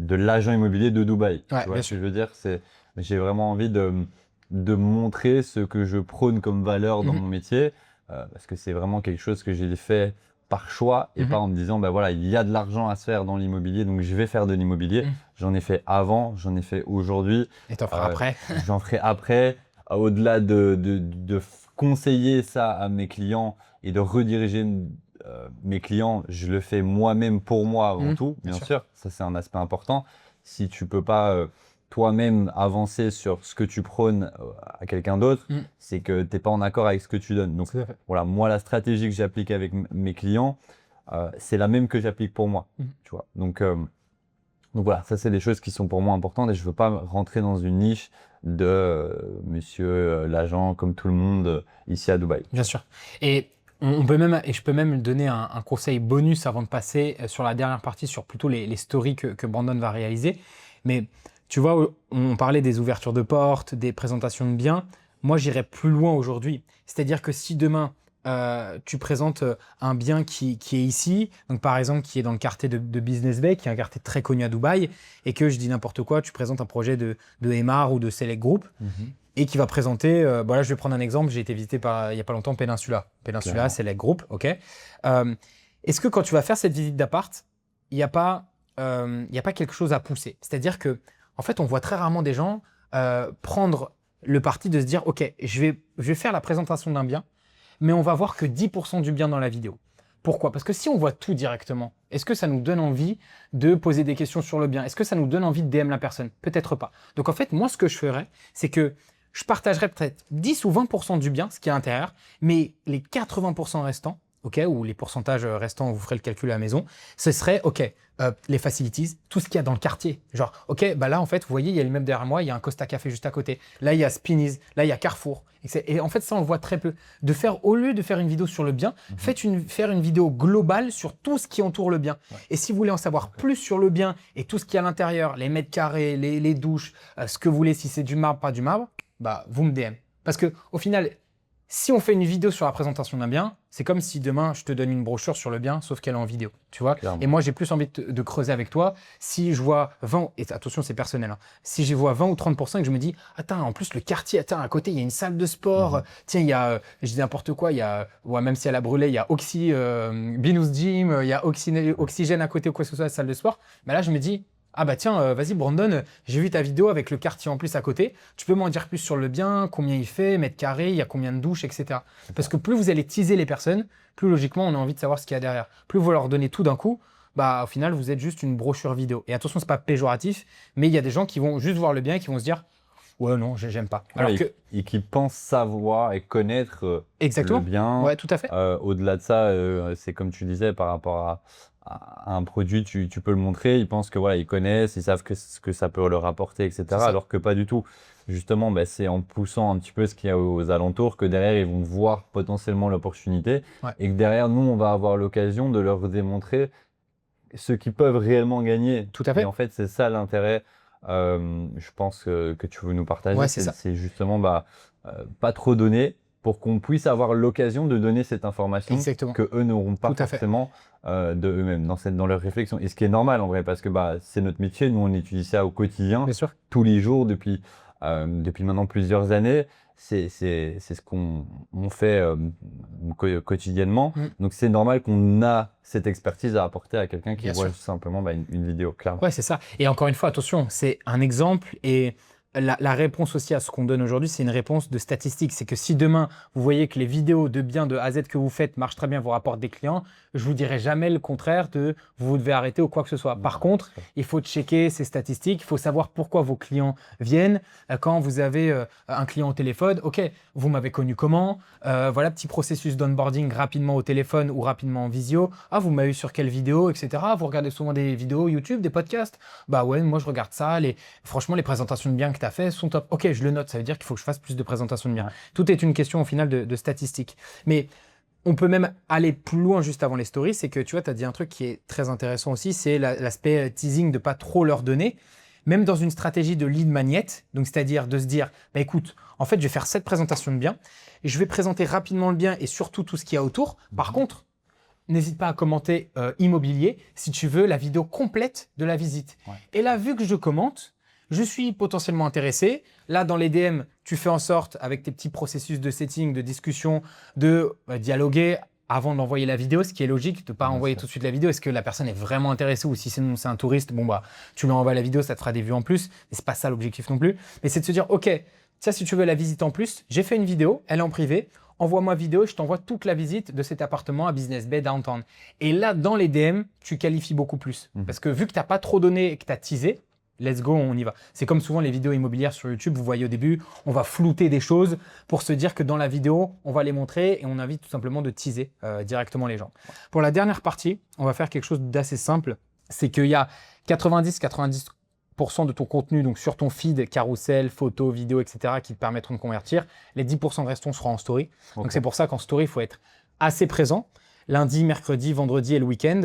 l'agent immobilier de Dubaï. Ouais, tu vois ce que je veux dire? J'ai vraiment envie de montrer ce que je prône comme valeur dans mon métier, parce que c'est vraiment quelque chose que j'ai fait par choix et pas en me disant, voilà, il y a de l'argent à se faire dans l'immobilier, donc je vais faire de l'immobilier. J'en ai fait avant, j'en ai fait aujourd'hui. Et t'en feras après. J'en ferai après. Au-delà de conseiller ça à mes clients et de rediriger mes clients, je le fais moi-même pour moi avant tout, bien sûr. Ça, c'est un aspect important. Si tu peux pas toi-même avancer sur ce que tu prônes à quelqu'un d'autre, c'est que tu n'es pas en accord avec ce que tu donnes. Donc voilà, moi, la stratégie que j'applique avec mes clients, c'est la même que j'applique pour moi. Tu vois. Donc voilà, ça, c'est des choses qui sont pour moi importantes et je ne veux pas rentrer dans une niche de monsieur l'agent comme tout le monde ici à Dubaï. Bien sûr. Et je peux même donner un conseil bonus avant de passer sur la dernière partie, sur plutôt les stories que Brandon va réaliser. Mais tu vois, on parlait des ouvertures de portes, des présentations de biens. Moi, j'irais plus loin aujourd'hui. C'est-à-dire que si demain, tu présentes un bien qui est ici, donc par exemple qui est dans le quartier de Business Bay, qui est un quartier très connu à Dubaï, et que je dis n'importe quoi, tu présentes un projet de Emaar ou de Select Group, et qui va présenter, là je vais prendre un exemple, j'ai été visité il n'y a pas longtemps Peninsula, Select Group, ok. Est-ce que quand tu vas faire cette visite d'appart, il n'y a pas quelque chose à pousser? C'est-à-dire que en fait, on voit très rarement des gens prendre le parti de se dire, ok, je vais faire la présentation d'un bien, mais on va voir que 10% du bien dans la vidéo. Pourquoi? Parce que si on voit tout directement, est-ce que ça nous donne envie de poser des questions sur le bien? Est-ce que ça nous donne envie de DM la personne? Peut-être pas. Donc en fait, moi, ce que je ferais, c'est que je partagerais peut-être 10 ou 20% du bien, ce qui est à l'intérieur, mais les 80% restants, ok, ou les pourcentages restants, vous ferez le calcul à la maison, ce serait, ok, les facilities, tout ce qu'il y a dans le quartier. Genre, ok, là, en fait, vous voyez, il y a l'immeuble derrière moi, il y a un Costa Café juste à côté. Là, il y a Spinneys, là, il y a Carrefour. Et en fait, ça, on le voit très peu. Au lieu de faire une vidéo sur le bien, faire une vidéo globale sur tout ce qui entoure le bien. Ouais. Et si vous voulez en savoir plus sur le bien et tout ce qu'il y a à l'intérieur, les mètres carrés, les douches, ce que vous voulez, si c'est du marbre, pas du marbre, vous me DM. Parce que au final, si on fait une vidéo sur la présentation d'un bien, c'est comme si demain, je te donne une brochure sur le bien, sauf qu'elle est en vidéo, tu vois. Clairement. Et moi, j'ai plus envie de creuser avec toi. Si je vois 20, et attention, c'est personnel, si je vois 20 ou 30% et que je me dis, attends, en plus, le quartier, à côté, il y a une salle de sport. Tiens, il y a, je dis n'importe quoi, il y a, même si elle a brûlé, il y a Binous Gym, il y a Oxygène à côté ou quoi que ce soit, la salle de sport. Mais là, je me dis, tiens, vas-y Brandon, j'ai vu ta vidéo avec le quartier en plus à côté. Tu peux m'en dire plus sur le bien, combien il fait, mètres carrés, il y a combien de douches, etc. Parce que plus vous allez teaser les personnes, plus logiquement on a envie de savoir ce qu'il y a derrière. Plus vous leur donnez tout d'un coup, bah, au final, vous êtes juste une brochure vidéo. Et attention, c'est pas péjoratif, mais il y a des gens qui vont juste voir le bien et qui vont se dire « Ouais, non, j'aime pas. » Et qui pensent savoir et connaître Exactement. le bien. Ouais, tout à fait. Au-delà de ça, c'est comme tu disais, par rapport à un produit, tu peux le montrer. Ils pensent que voilà, ils connaissent, ils savent ce que ça peut leur apporter, etc. Alors que pas du tout. Justement, bah, c'est en poussant un petit peu ce qu'il y a aux alentours que derrière, ils vont voir potentiellement l'opportunité. Ouais. Et que derrière, nous, on va avoir l'occasion de leur démontrer ce qu'ils peuvent réellement gagner. Tout à fait. Et en fait, c'est ça l'intérêt, je pense, que tu veux nous partager. Ouais, c'est ça. C'est justement pas trop donner pour qu'on puisse avoir l'occasion de donner cette information Exactement. que eux n'auront pas Tout à fait. forcément de eux-mêmes dans leur réflexion. Et ce qui est normal en vrai, parce que c'est notre métier, nous on étudie ça au quotidien, Bien sûr. tous les jours depuis maintenant plusieurs années. C'est ce qu'on fait quotidiennement. Donc c'est normal qu'on a cette expertise à apporter à quelqu'un qui Bien voit sûr. simplement une vidéo, clairement. Ouais, c'est ça. Et encore une fois, attention, c'est un exemple et la réponse aussi à ce qu'on donne aujourd'hui, c'est une réponse de statistique. C'est que si demain, vous voyez que les vidéos de bien de A à Z que vous faites marchent très bien, vous rapportent des clients, je vous dirai jamais le contraire de vous devez arrêter ou quoi que ce soit. Par contre, il faut checker ces statistiques, il faut savoir pourquoi vos clients viennent. Quand vous avez un client au téléphone, ok, vous m'avez connu comment? Voilà, petit processus d'onboarding rapidement au téléphone ou rapidement en visio. Ah, vous m'avez eu sur quelle vidéo, etc. Vous regardez souvent des vidéos YouTube, des podcasts? Bah ouais, moi je regarde ça. Franchement, les présentations de biens que tu as fait sont top. Ok, je le note, ça veut dire qu'il faut que je fasse plus de présentations de biens. Tout est une question au final de statistiques. Mais on peut même aller plus loin juste avant les stories, c'est que tu vois, tu as dit un truc qui est très intéressant aussi, c'est l'aspect teasing de pas trop leur donner, même dans une stratégie de lead magnet, donc c'est-à-dire de se dire, bah écoute, en fait, je vais faire cette présentation de biens, et je vais présenter rapidement le bien et surtout tout ce qu'il y a autour. Par contre, n'hésite pas à commenter immobilier si tu veux la vidéo complète de la visite. Ouais. Et là, vu que je commente, je suis potentiellement intéressé. Là, dans les DM, tu fais en sorte, avec tes petits processus de setting, de discussion, de dialoguer avant d'envoyer la vidéo, ce qui est logique, de ne pas envoyer tout de suite la vidéo. Est-ce que la personne est vraiment intéressée ou si c'est un touriste, bon bah, tu lui envoies la vidéo, ça te fera des vues en plus. Mais c'est pas ça l'objectif non plus. Mais c'est de se dire, ok, ça, si tu veux la visite en plus, j'ai fait une vidéo, elle est en privé. Envoie-moi vidéo, je t'envoie toute la visite de cet appartement à Business Bay Downtown. Et là, dans les DM, tu qualifies beaucoup plus. Parce que vu que tu n'as pas trop donné et que tu as teasé, let's go, on y va. C'est comme souvent les vidéos immobilières sur YouTube, vous voyez au début, on va flouter des choses pour se dire que dans la vidéo, on va les montrer et on invite tout simplement de teaser directement les gens. Pour la dernière partie, on va faire quelque chose d'assez simple. C'est qu'il y a 90% de ton contenu, donc sur ton feed, carrousel, photos, vidéos, etc., qui te permettront de convertir. Les 10% restants seront en story. Okay. Donc c'est pour ça qu'en story, il faut être assez présent. Lundi, mercredi, vendredi et le week-end.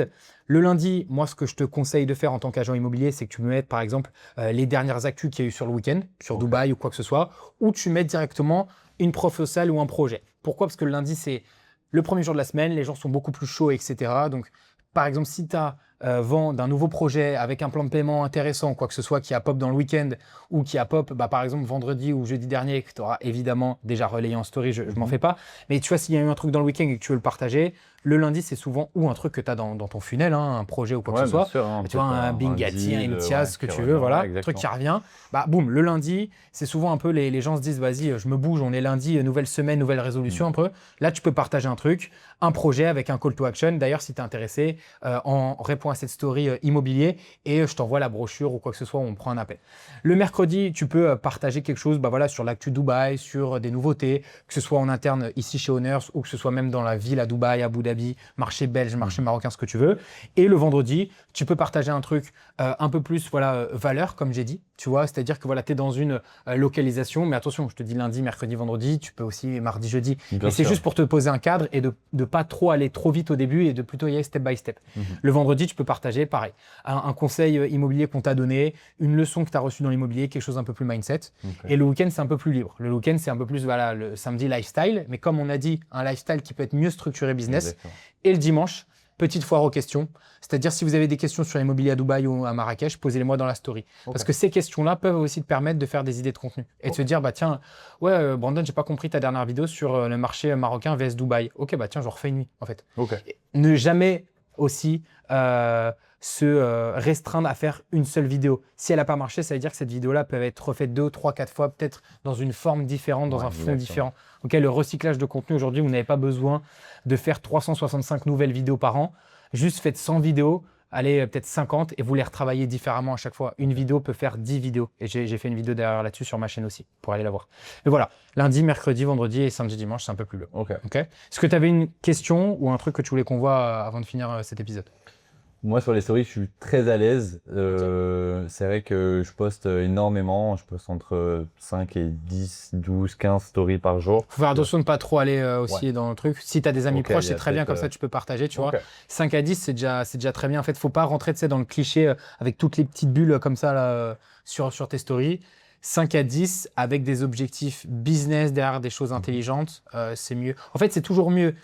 Le lundi, moi, ce que je te conseille de faire en tant qu'agent immobilier, c'est que tu me mettes, par exemple, les dernières actus qu'il y a eu sur le week-end, sur Dubaï ou quoi que ce soit, ou tu mets directement une proposale ou un projet. Pourquoi? Parce que le lundi, c'est le premier jour de la semaine, les gens sont beaucoup plus chauds, etc. Donc, par exemple, si tu as vend d'un nouveau projet avec un plan de paiement intéressant, quoi que ce soit, qui a pop dans le week-end ou qui a pop, par exemple, vendredi ou jeudi dernier, que tu auras évidemment déjà relayé en story, je m'en fais pas. Mais tu vois, s'il y a eu un truc dans le week-end et que tu veux le partager, le lundi, c'est souvent ou un truc que tu as dans ton funnel, hein, un projet ou quoi que ce soit. Sûr, tu vois, un Bingati, un Imtiaz, ce que tu veux, voilà, un truc qui revient. Bah, boum, le lundi, c'est souvent un peu les gens se disent, vas-y, je me bouge, on est lundi, nouvelle semaine, nouvelle résolution un peu. Là, tu peux partager un truc, un projet avec un call to action. D'ailleurs, si tu es intéressé, on répond à cette story immobilier et je t'envoie la brochure ou quoi que ce soit, on prend un appel. Le mercredi, tu peux partager quelque chose sur l'actu Dubaï, sur des nouveautés, que ce soit en interne ici chez Owners ou que ce soit même dans la ville à Dubaï, à Abu Dhabi, marché belge, marché marocain, ce que tu veux. Et le vendredi, tu peux partager un truc un peu plus valeur, comme j'ai dit, tu vois, c'est-à-dire que tu es dans une localisation, mais attention, je te dis lundi, mercredi, vendredi, tu peux aussi mardi, jeudi. Mais c'est juste pour te poser un cadre et de pas trop aller trop vite au début et de plutôt y aller step by step. Le vendredi, tu peux partager, pareil, un conseil immobilier qu'on t'a donné, une leçon que tu as reçue dans l'immobilier, quelque chose un peu plus mindset. Et le week-end, c'est un peu plus libre. Le week-end, c'est un peu plus le samedi lifestyle, mais comme on a dit, un lifestyle qui peut être mieux structuré business. Exactement. Et le dimanche, petite foire aux questions. C'est-à-dire, si vous avez des questions sur l'immobilier à Dubaï ou à Marrakech, posez-les-moi dans la story. Parce que ces questions-là peuvent aussi te permettre de faire des idées de contenu. Et de se dire, tiens, Brandon, j'ai pas compris ta dernière vidéo sur le marché marocain vs Dubaï. Ok, tiens, je refais une nuit, en fait. Ne jamais aussi se restreindre à faire une seule vidéo. Si elle n'a pas marché, ça veut dire que cette vidéo-là peut être refaite 2, 3, 4 fois, peut-être dans une forme différente, dans un fond différent. Le recyclage de contenu, aujourd'hui, vous n'avez pas besoin de faire 365 nouvelles vidéos par an. Juste faites 100 vidéos allez, peut-être 50 et vous les retravaillez différemment à chaque fois. Une vidéo peut faire 10 vidéos. Et j'ai fait une vidéo derrière là-dessus sur ma chaîne aussi pour aller la voir. Mais voilà, lundi, mercredi, vendredi et samedi, dimanche, c'est un peu plus long. Ok. Est-ce que tu avais une question ou un truc que tu voulais qu'on voit avant de finir cet épisode? Moi, sur les stories, je suis très à l'aise. C'est vrai que je poste énormément. Je poste entre 5 et 10, 12, 15 stories par jour. Faut faire attention de ne pas trop aller aussi dans le truc. Si tu as des amis proches, c'est très bien, comme ça tu peux partager, tu vois. 5 à 10, c'est déjà très bien. En fait, faut pas rentrer dans le cliché avec toutes les petites bulles comme ça là, sur tes stories. 5 à 10 avec des objectifs business derrière des choses intelligentes, c'est mieux. En fait, c'est toujours mieux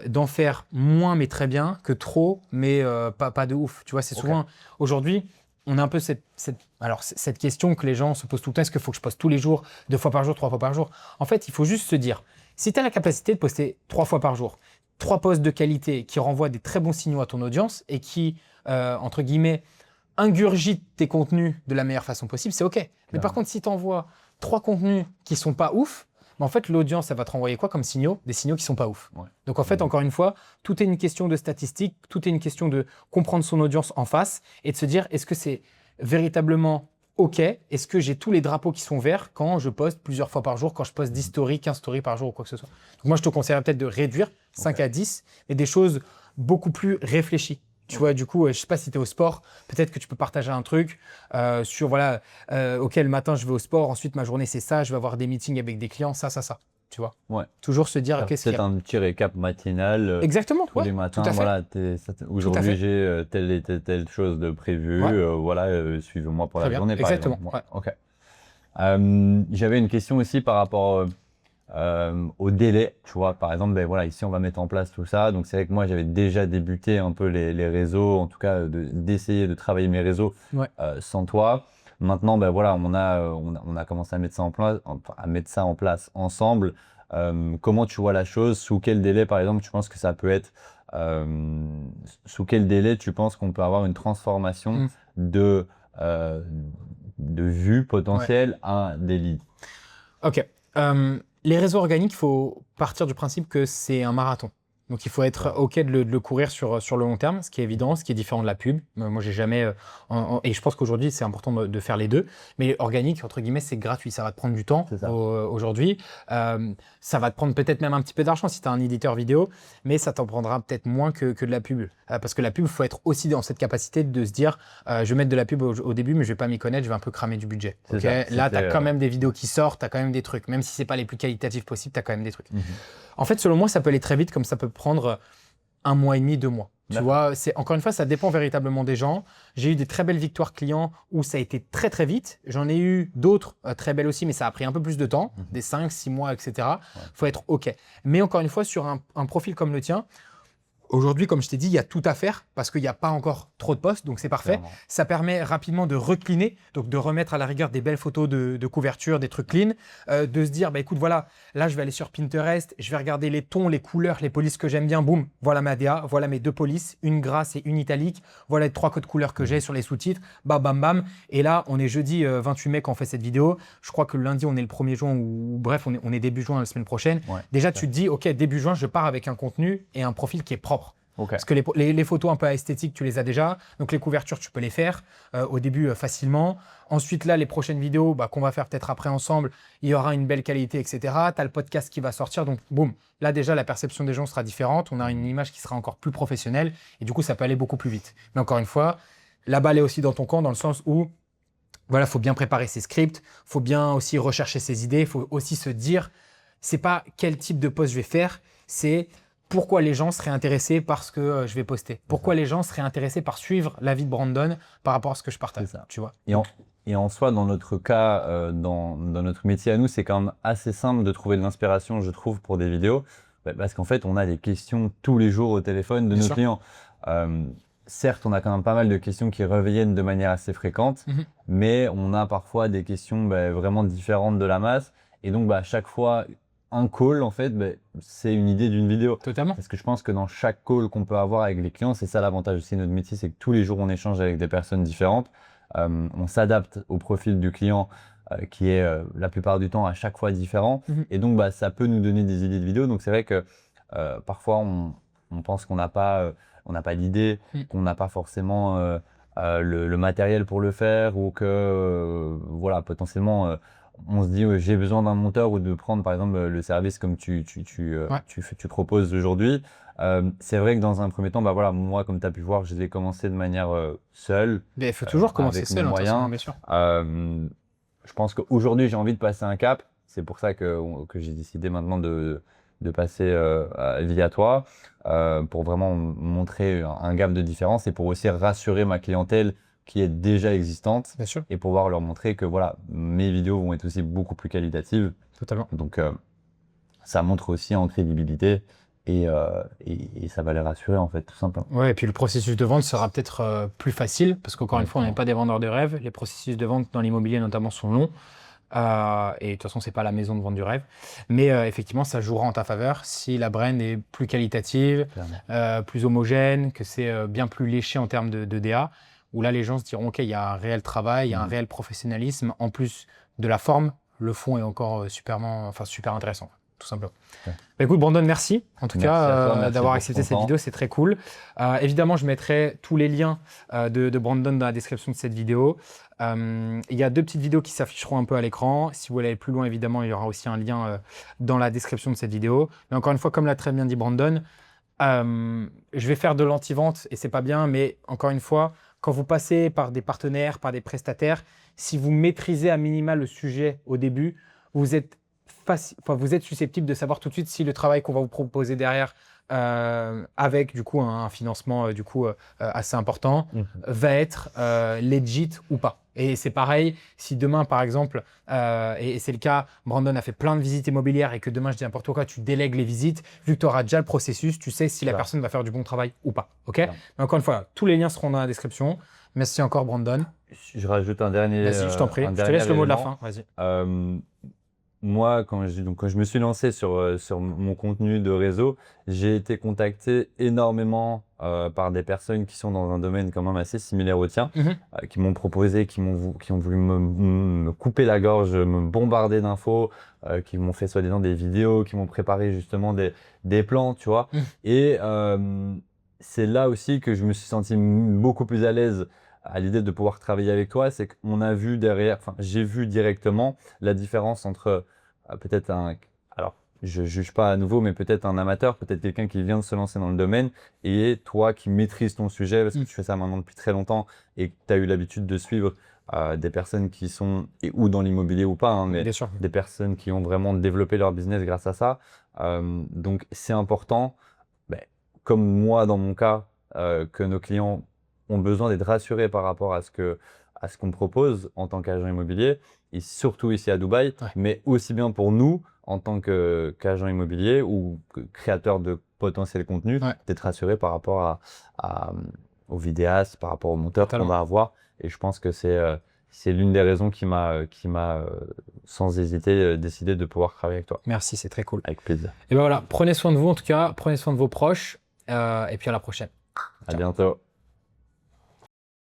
d'en faire moins mais très bien que trop mais pas de ouf. Tu vois, c'est souvent aujourd'hui, on a un peu cette question que les gens se posent tout le temps, est-ce qu'il faut que je poste tous les jours, 2 fois par jour, 3 fois par jour? En fait, il faut juste se dire, si tu as la capacité de poster 3 fois par jour, 3 posts de qualité qui renvoient des très bons signaux à ton audience et qui, entre guillemets, ingurgitent tes contenus de la meilleure façon possible, c'est OK. Mais par contre, si tu envoies 3 contenus qui sont pas ouf, en fait, l'audience, elle va te renvoyer quoi comme signaux? Des signaux qui sont pas ouf. Donc en fait, encore une fois, tout est une question de statistiques, tout est une question de comprendre son audience en face et de se dire, est-ce que c'est véritablement OK? Est-ce que j'ai tous les drapeaux qui sont verts quand je poste plusieurs fois par jour, quand je poste 10 stories, 15 stories par jour ou quoi que ce soit? Donc moi, je te conseillerais peut-être de réduire 5 à 10, mais des choses beaucoup plus réfléchies. Tu vois, du coup, je sais pas si tu es au sport, peut-être que tu peux partager un truc sur, voilà, OK, le matin, je vais au sport, ensuite, ma journée, c'est ça, je vais avoir des meetings avec des clients, ça. Tu vois. Toujours se dire qu'est-ce qu'il y a. Peut-être un petit récap matinal. Exactement, tous les matins, voilà, aujourd'hui, j'ai telle et telle chose de prévu, voilà, suivez-moi pour la journée, par exemple. OK. J'avais une question aussi par rapport au délai, tu vois, par exemple, ben voilà, ici on va mettre en place tout ça, donc c'est vrai que moi j'avais déjà débuté un peu les réseaux, en tout cas d'essayer de travailler mes réseaux sans toi. Maintenant, ben voilà, on a commencé à mettre ça en place ensemble. Comment tu vois la chose? Sous quel délai, par exemple, tu penses que ça peut être sous quel délai tu penses qu'on peut avoir une transformation de vues potentielles à des leads? OK. Les réseaux organiques, il faut partir du principe que c'est un marathon. Donc, il faut être OK de le courir sur le long terme, ce qui est évident, ce qui est différent de la pub. Moi, j'ai jamais… et je pense qu'aujourd'hui, c'est important de faire les deux. Mais organique, entre guillemets, c'est gratuit. Ça va te prendre du temps aujourd'hui. Ça va te prendre peut-être même un petit peu d'argent si tu as un éditeur vidéo, mais ça t'en prendra peut-être moins que de la pub. Parce que la pub, il faut être aussi dans cette capacité de se dire je vais mettre de la pub au début, mais je vais pas m'y connaître, je vais un peu cramer du budget. Là, tu as quand même des vidéos qui sortent, tu as quand même des trucs. Même si c'est pas les plus qualitatifs possibles, tu as quand même des trucs. En fait, selon moi, ça peut aller très vite, comme ça peut prendre 1 mois et demi, 2 mois. Tu vois, encore une fois, ça dépend véritablement des gens. J'ai eu des très belles victoires clients où ça a été très très vite. J'en ai eu d'autres très belles aussi, mais ça a pris un peu plus de temps, des 5, 6 mois, etc. Faut être OK. Mais encore une fois, sur un profil comme le tien, aujourd'hui, comme je t'ai dit, il y a tout à faire parce qu'il n'y a pas encore trop de posts, donc c'est parfait. Clairement. Ça permet rapidement de recliner, donc de remettre à la rigueur des belles photos de couverture, des trucs clean, de se dire, bah écoute, voilà, là je vais aller sur Pinterest, je vais regarder les tons, les couleurs, les polices que j'aime bien, boum, voilà ma DA, voilà mes 2 polices, une grasse et une italique, voilà les 3 codes couleurs que j'ai sur les sous-titres, bam bam bam. Et là, on est jeudi 28 mai quand on fait cette vidéo. Je crois que le lundi, on est le 1er juin, ou bref, on est début juin la semaine prochaine. Déjà, tu te dis, ok, début juin, je pars avec un contenu et un profil qui est propre. Parce que les photos un peu esthétiques, tu les as déjà. Donc, les couvertures, tu peux les faire au début facilement. Ensuite, là, les prochaines vidéos qu'on va faire peut-être après ensemble, il y aura une belle qualité, etc. Tu as le podcast qui va sortir. Donc, boum, là, déjà, la perception des gens sera différente. On a une image qui sera encore plus professionnelle. Et du coup, ça peut aller beaucoup plus vite. Mais encore une fois, la balle est aussi dans ton camp dans le sens où voilà, faut bien préparer ses scripts. Faut bien aussi rechercher ses idées. Il faut aussi se dire, c'est pas quel type de post je vais faire, c'est pourquoi les gens seraient intéressés par ce que je vais poster. Pourquoi les gens seraient intéressés par suivre la vie de Brandon par rapport à ce que je partage. Tu vois. Et en soi, dans notre cas, dans notre métier à nous, c'est quand même assez simple de trouver de l'inspiration, je trouve, pour des vidéos. Parce qu'en fait, on a des questions tous les jours au téléphone de nos clients. Certes, on a quand même pas mal de questions qui reviennent de manière assez fréquente, mais on a parfois des questions vraiment différentes de la masse. Et donc, à chaque fois, un call, en fait, c'est une idée d'une vidéo. Totalement. Parce que je pense que dans chaque call qu'on peut avoir avec les clients, c'est ça l'avantage aussi de notre métier, c'est que tous les jours, on échange avec des personnes différentes. On s'adapte au profil du client qui est la plupart du temps à chaque fois différent. Et donc, ça peut nous donner des idées de vidéos. Donc, c'est vrai que parfois, on pense qu'on n'a pas on n'a pas d'idée, qu'on n'a pas forcément le matériel pour le faire ou que voilà, potentiellement on se dit j'ai besoin d'un monteur ou de prendre par exemple le service comme tu proposes aujourd'hui. C'est vrai que dans un premier temps, bah voilà, moi comme tu as pu voir, je vais commencer de manière seule. Mais il faut toujours commencer seul, mes moyens. bien sûr. Je pense qu'aujourd'hui j'ai envie de passer un cap. C'est pour ça que j'ai décidé maintenant de passer via toi pour vraiment montrer un gap de différence et pour aussi rassurer ma clientèle qui est déjà existante. Bien sûr. Et pouvoir leur montrer que voilà, mes vidéos vont être aussi beaucoup plus qualitatives. Totalement. Donc ça montre aussi en crédibilité et ça va les rassurer en fait, tout simplement. Ouais, et puis le processus de vente sera peut-être plus facile parce qu'encore une fois, on n'est pas des vendeurs de rêve. Les processus de vente dans l'immobilier notamment sont longs. Et de toute façon, c'est pas la maison de vente du rêve. Mais effectivement, ça jouera en ta faveur si la brand est plus qualitative, plus homogène, que c'est bien plus léché en termes de DA, où là, les gens se diront, OK, il y a un réel travail, il y a un réel professionnalisme. En plus de la forme, le fond est encore super intéressant, tout simplement. Ouais. Bah, écoute, Brandon, merci en tout cas d'avoir accepté cette vidéo, c'est très cool. Évidemment, je mettrai tous les liens de Brandon dans la description de cette vidéo. Il y a 2 petites vidéos qui s'afficheront un peu à l'écran. Si vous voulez aller plus loin, évidemment, il y aura aussi un lien dans la description de cette vidéo. Mais encore une fois, comme l'a très bien dit Brandon, je vais faire de l'anti-vente et c'est pas bien, mais encore une fois, quand vous passez par des partenaires, par des prestataires, si vous maîtrisez à minima le sujet au début, vous êtes susceptible de savoir tout de suite si le travail qu'on va vous proposer derrière, avec du coup un financement assez important, va être legit ou pas. Et c'est pareil, si demain par exemple, et c'est le cas, Brandon a fait plein de visites immobilières et que demain je dis n'importe quoi, tu délègues les visites, vu que tu auras déjà le processus, tu sais si la personne va faire du bon travail ou pas. Okay. Mais encore une fois, tous les liens seront dans la description. Merci encore Brandon. Je rajoute un dernier. Vas-y, je t'en prie. Je te laisse le mot de la fin. Vas-y. Moi, quand je me suis lancé sur mon contenu de réseau, j'ai été contacté énormément par des personnes qui sont dans un domaine quand même assez similaire au tien, qui m'ont proposé, qui ont voulu me couper la gorge, me bombarder d'infos, qui m'ont fait soi-disant des vidéos, qui m'ont préparé justement des plans, tu vois. Et c'est là aussi que je me suis senti beaucoup plus à l'aise à l'idée de pouvoir travailler avec toi, c'est qu'on a vu derrière, enfin j'ai vu directement la différence entre peut-être alors je juge pas à nouveau, mais peut-être un amateur, peut-être quelqu'un qui vient de se lancer dans le domaine et toi qui maîtrises ton sujet parce que tu fais ça maintenant depuis très longtemps et que tu as eu l'habitude de suivre des personnes qui sont, ou dans l'immobilier ou pas, hein, mais des personnes qui ont vraiment développé leur business grâce à ça. Donc c'est important, comme moi dans mon cas, que nos clients ont besoin d'être rassurés par rapport à ce qu'on propose en tant qu'agent immobilier, et surtout ici à Dubaï, mais aussi bien pour nous en tant qu'agent immobilier ou créateur de potentiel contenu, d'être rassurés par rapport aux vidéastes, par rapport aux monteurs qu'on va avoir. Et je pense que c'est l'une des raisons qui m'a sans hésiter décidé de pouvoir travailler avec toi. Merci, c'est très cool. Avec plaisir. Et ben voilà, prenez soin de vous en tout cas, prenez soin de vos proches et puis à la prochaine. À bientôt.